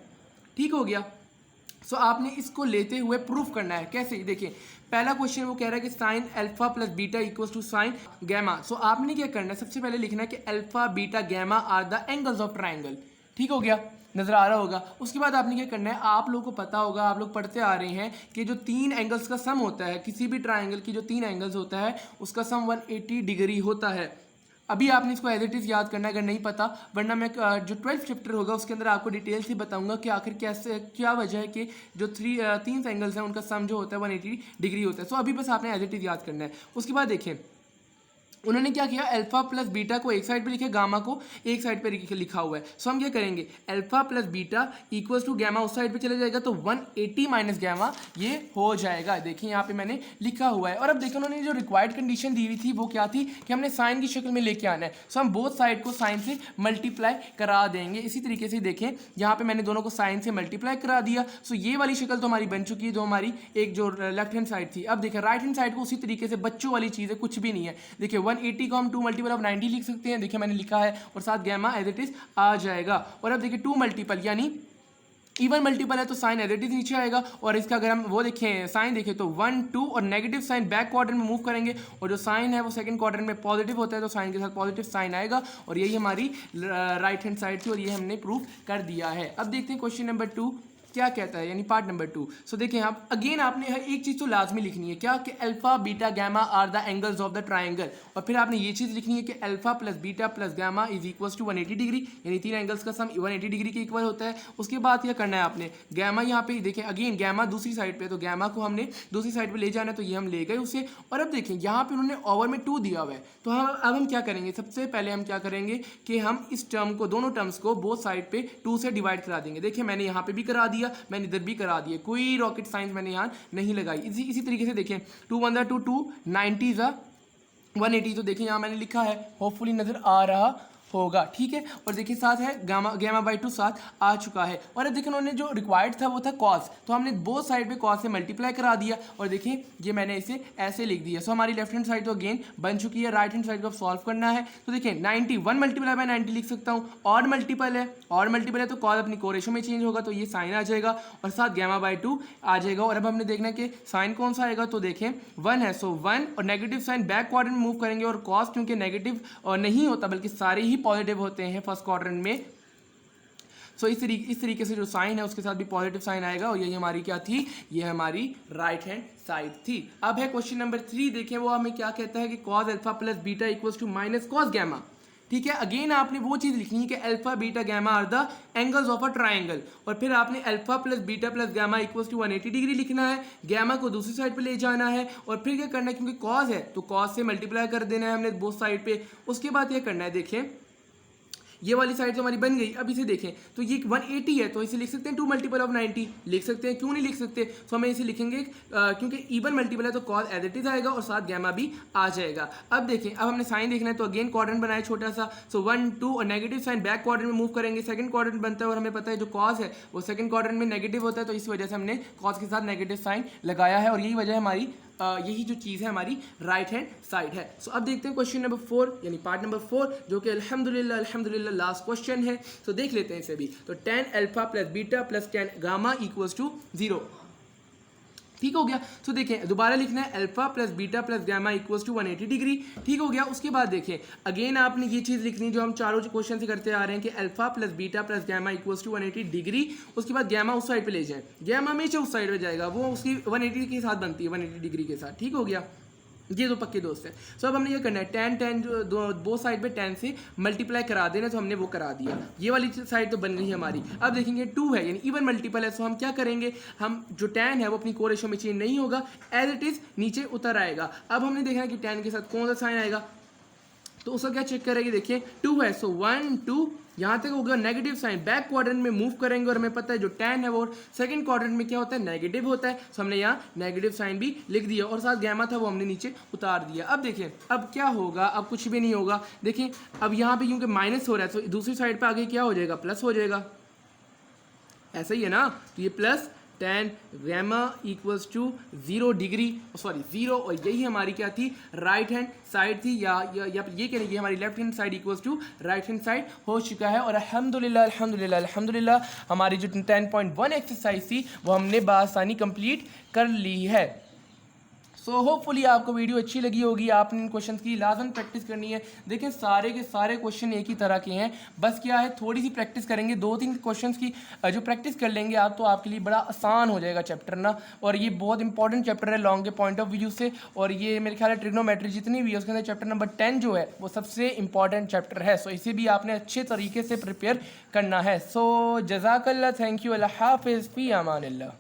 ठीक हो गया। सो आपने इसको लेते हुए प्रूफ करना है, कैसे, देखिए पहला क्वेश्चन वो कह रहा है कि sine alpha plus beta equals to sine gamma. So आपने क्या करना है, सबसे पहले लिखना है कि alpha beta gamma are the angles of triangle, ठीक हो गया, नजर आ रहा होगा। उसके बाद आपने क्या करना है, आप लोगों को पता होगा, आप लोग पढ़ते आ रहे हैं कि जो 3 एंगल्स का सम होता है, किसी भी ट्राइंगल की जो 3 एंगल्स होता है उसका सम 180 डिग्री होता है। अभी आपने इसको एज इट इज़ याद करना है अगर नहीं पता, वरना मैं जो 12th चैप्टर होगा उसके अंदर आपको डिटेल से बताऊंगा कि आखिर कैसे क्या वजह है कि जो तीन एंगल्स हैं उनका सम जो होता है 180 डिग्री होता है। सो अभी बस आपने एज इट इज़ याद करना है। उसके बाद देखें उन्होंने क्या किया, अल्फा प्लस बीटा को एक साइड पे लिखे, गामा को एक साइड पे लिखा हुआ है। सो हम क्या करेंगे, alpha plus beta equals to gamma उस साइड पे चले जाएगा तो 180 माइनस गैमा ये हो जाएगा। देखिए यहाँ पे मैंने लिखा हुआ है। और अब देखिए उन्होंने जो रिक्वायर्ड कंडीशन दी हुई थी वो क्या थी कि हमने साइन की शक्ल में लेके आना है। सो हम बोथ साइड को साइन से मल्टीप्लाई करा देंगे। इसी तरीके से देखें यहाँ पे मैंने दोनों को साइन से मल्टीप्लाई करा दिया। सो ये वाली शक्ल तो हमारी बन चुकी है जो हमारी एक जो लेफ्ट हैंड साइड थी। अब देखिए राइट हैंड साइड को उसी तरीके से बच्चों वाली चीज़ है, कुछ भी नहीं है। देखिए 180 को हम 2 मल्टीपल ऑफ 90 लिख सकते हैं। देखिए मैंने लिखा है और साथ गैमा एज इट इज आ जाएगा। और अब देखिए 2 मल्टीपल यानी इवन मल्टीपल है तो साइन एज इट इज नीचे आएगा। और इसका अगर हम वो देखें साइन देखें तो 1 2 और नेगेटिव साइन बैक क्वाड्रेंट में मूव करेंगे और जो साइन है वो सेकंड क्वाड्रेंट में पॉजिटिव होता है तो साइन के साथ पॉजिटिव साइन आएगा। और यही हमारी राइट हैंड साइड थी और ये हमने प्रूव कर दिया है। अब देखते हैं क्वेश्चन नंबर 2 क्या कहता है, यानी पार्ट नंबर 2। सो देखें आप अगेन आपने एक चीज़ तो लाजमी लिखनी है, क्या कि alpha beta gamma are the angles of the triangle. और फिर आपने ये चीज़ लिखनी है कि alpha plus beta plus gamma is equals to 180 degree, यानी तीन एंगल्स का सम 180 डिग्री के इक्वल होता है। उसके बाद यह करना है आपने गैमा यहाँ पे देखें अगेन गैमा दूसरी साइड पे, तो गैमा को हमने दूसरी साइड पे ले जाना है तो ये हम ले गए उसे। और अब देखें यहाँ पे उन्होंने ओवर में 2 दिया हुआ है तो अब हम क्या करेंगे, सबसे पहले हम क्या करेंगे कि हम इस टर्म को दोनों टर्म्स को बोथ साइड पे 2 से डिवाइड करा देंगे। देखिए मैंने यहाँ पे भी करा दिया, मैंने इधर भी करा दिए, कोई रॉकेट साइंस मैंने यहाँ नहीं लगाई। इसी तरीके से देखें 2 1 2 2 90 180 तो देखिए यहाँ मैंने लिखा है, होपफुली नजर आ रहा होगा, ठीक है। और देखिए साथ है गैमा बाई 2 साथ आ चुका है। और अब देखिए उन्होंने जो रिक्वायर्ड था वो था कॉस, तो हमने बोथ साइड पे कॉस से मल्टीप्लाई करा दिया और देखिए ये मैंने इसे ऐसे लिख दिया। सो हमारी लेफ्ट हैंड साइड तो अगेन बन चुकी है। राइट हैंड साइड को सॉल्व करना है तो देखिए 91 मल्टीप्लाई बाय 90 लिख सकता हूँ। ऑड मल्टीपल है तो कॉस अपनी कोरेशो में चेंज होगा तो ये साइन आ जाएगा और साथ गैमा बाई 2 आ जाएगा। और अब हमने देखना है कि साइन कौन सा आएगा, तो देखें 1 है, सो 1 और नेगेटिव साइन बैक क्वाड्रेंट में मूव करेंगे और कॉस क्योंकि नेगेटिव नहीं होता बल्कि सारे ही पॉजिटिव होते हैं फर्स्ट क्वाड्रेंट में। सो इस तरीके से जो साइन है उसके साथ भी पॉजिटिव साइन आएगा और यही हमारी क्या थी, ये हमारी राइट हैंड साइड थी। अब है क्वेश्चन नंबर 3, देखें वो हमें क्या कहता है कि cos alpha plus beta equals to minus cos gamma, ठीक है। अगेन आपने वो चीज़ लिखनी है कि alpha beta gamma are the angles of a triangle और फिर आपने alpha plus beta plus gamma equals to 180 degree लिखना है, गैमा को दूसरी साइड पे ले जाना है और फिर क्या करना है, क्योंकि कॉस है तो कॉस से मल्टीप्लाई कर देना है हमने बोथ साइड पे। उसके बाद ये करना है, देखें ये वाली साइड जो हमारी बन गई, अब इसे देखें तो ये 180 है तो इसे लिख सकते हैं 2 मल्टीपल ऑफ 90 लिख सकते हैं, क्यों नहीं लिख सकते। तो हमें इसे लिखेंगे क्योंकि इवन मल्टीपल है तो कॉस एज इट इज आएगा और साथ गैमा भी आ जाएगा। अब देखें अब हमने साइन देखना है तो अगेन क्वाड्रेंट बनाया छोटा सा, सो 1 2 और नेगेटिव साइन बैक क्वाड्रेंट में मूव करेंगे, सेकंड क्वाड्रेंट बनता है और हमें पता है जो कॉस है वो सेकंड क्वाड्रेंट में नेगेटिव होता है तो इस वजह से हमने कॉस के साथ नेगेटिव साइन लगाया है और यही वजह है हमारी यही जो चीज़ है हमारी राइट हैंड साइड है। सो अब देखते हैं क्वेश्चन नंबर 4 यानी पार्ट नंबर 4 जो कि अल्हम्दुलिल्लाह लास्ट क्वेश्चन है। तो देख लेते हैं इसे भी। तो tan alpha plus beta plus tan gamma equals to 0, ठीक हो गया। तो देखें दोबारा लिखना है alpha plus beta plus gamma equals to 180 degree, ठीक हो गया। उसके बाद देखें अगेन आपने ये चीज़ लिखनी जो हम चारों क्वेश्चन से करते आ रहे हैं कि alpha plus beta plus gamma equals to 180 degree. उसके बाद गैमा उस साइड पे ले जाएं, गैमा हमेशा उस साइड पे जाएगा, वो उसकी 180 के साथ बनती है 180 डिग्री के साथ, ठीक हो गया। ये दो पक्के दोस्त हैं। सो अब हमने ये करना है tan जो दो साइड पे tan से मल्टीप्लाई करा देना, तो हमने वो करा दिया। ये वाली साइड तो बन गई हमारी। अब देखेंगे 2 है यानी इवन मल्टीपल है, सो हम क्या करेंगे, हम जो tan है वो अपनी कोरेशो में चेंज नहीं होगा, एज इट इज नीचे उतर आएगा। अब हमने देखना है कि tan के साथ कौन सा साइन आएगा, तो उसका क्या चेक करेंगे, देखिए 2 है, सो 1 2 यहाँ तक होगा नेगेटिव साइन, बैक क्वाड्रेंट में मूव करेंगे और हमें पता है जो tan है वो सेकंड क्वाड्रेंट में क्या होता है, नेगेटिव होता है। सो हमने यहाँ नेगेटिव साइन भी लिख दिया और साथ गैमा था वो हमने नीचे उतार दिया। अब देखिए अब क्या होगा, अब कुछ भी नहीं होगा। देखिए अब यहाँ पे क्योंकि माइनस हो रहा है तो दूसरी साइड पे आगे क्या हो जाएगा, प्लस हो जाएगा, ऐसा ही है ना। तो ये plus tan gamma equals to 0 degree, sorry 0, और यही हमारी क्या थी, राइट हैंड साइड थी, या ये कह लीजिए हमारी left hand side equals to right hand side हो चुका है। और अल्हम्दुलिल्लाह हमारी जो 10.1 एक्सरसाइज थी वो हमने बआसानी कंप्लीट कर ली है। सो होपफुली आपको वीडियो अच्छी लगी होगी, आपने इन क्वेश्चन की लाजम प्रैक्टिस करनी है। देखें सारे के सारे क्वेश्चन एक ही तरह के हैं, बस क्या है थोड़ी सी प्रैक्टिस करेंगे, 2-3 क्वेश्चन की जो प्रैक्टिस कर लेंगे आप तो आपके लिए बड़ा आसान हो जाएगा चैप्टर ना। और ये बहुत इंपॉर्टेंट चैप्टर है लॉन्ग के पॉइंट ऑफ व्यू से, और ये मेरे ख्याल है ट्रिग्नोमेट्री जितनी भी है उसके अंदर चैप्टर नंबर 10 जो है वो सबसे इंपॉर्टेंट चैप्टर है। सो इसे भी आपने अच्छे तरीके से प्रिपेयर करना है। सो जज़ाकल्लाह, थैंक यू, अल्लाह हाफ़िज़, फ़ी अमानिल्लाह।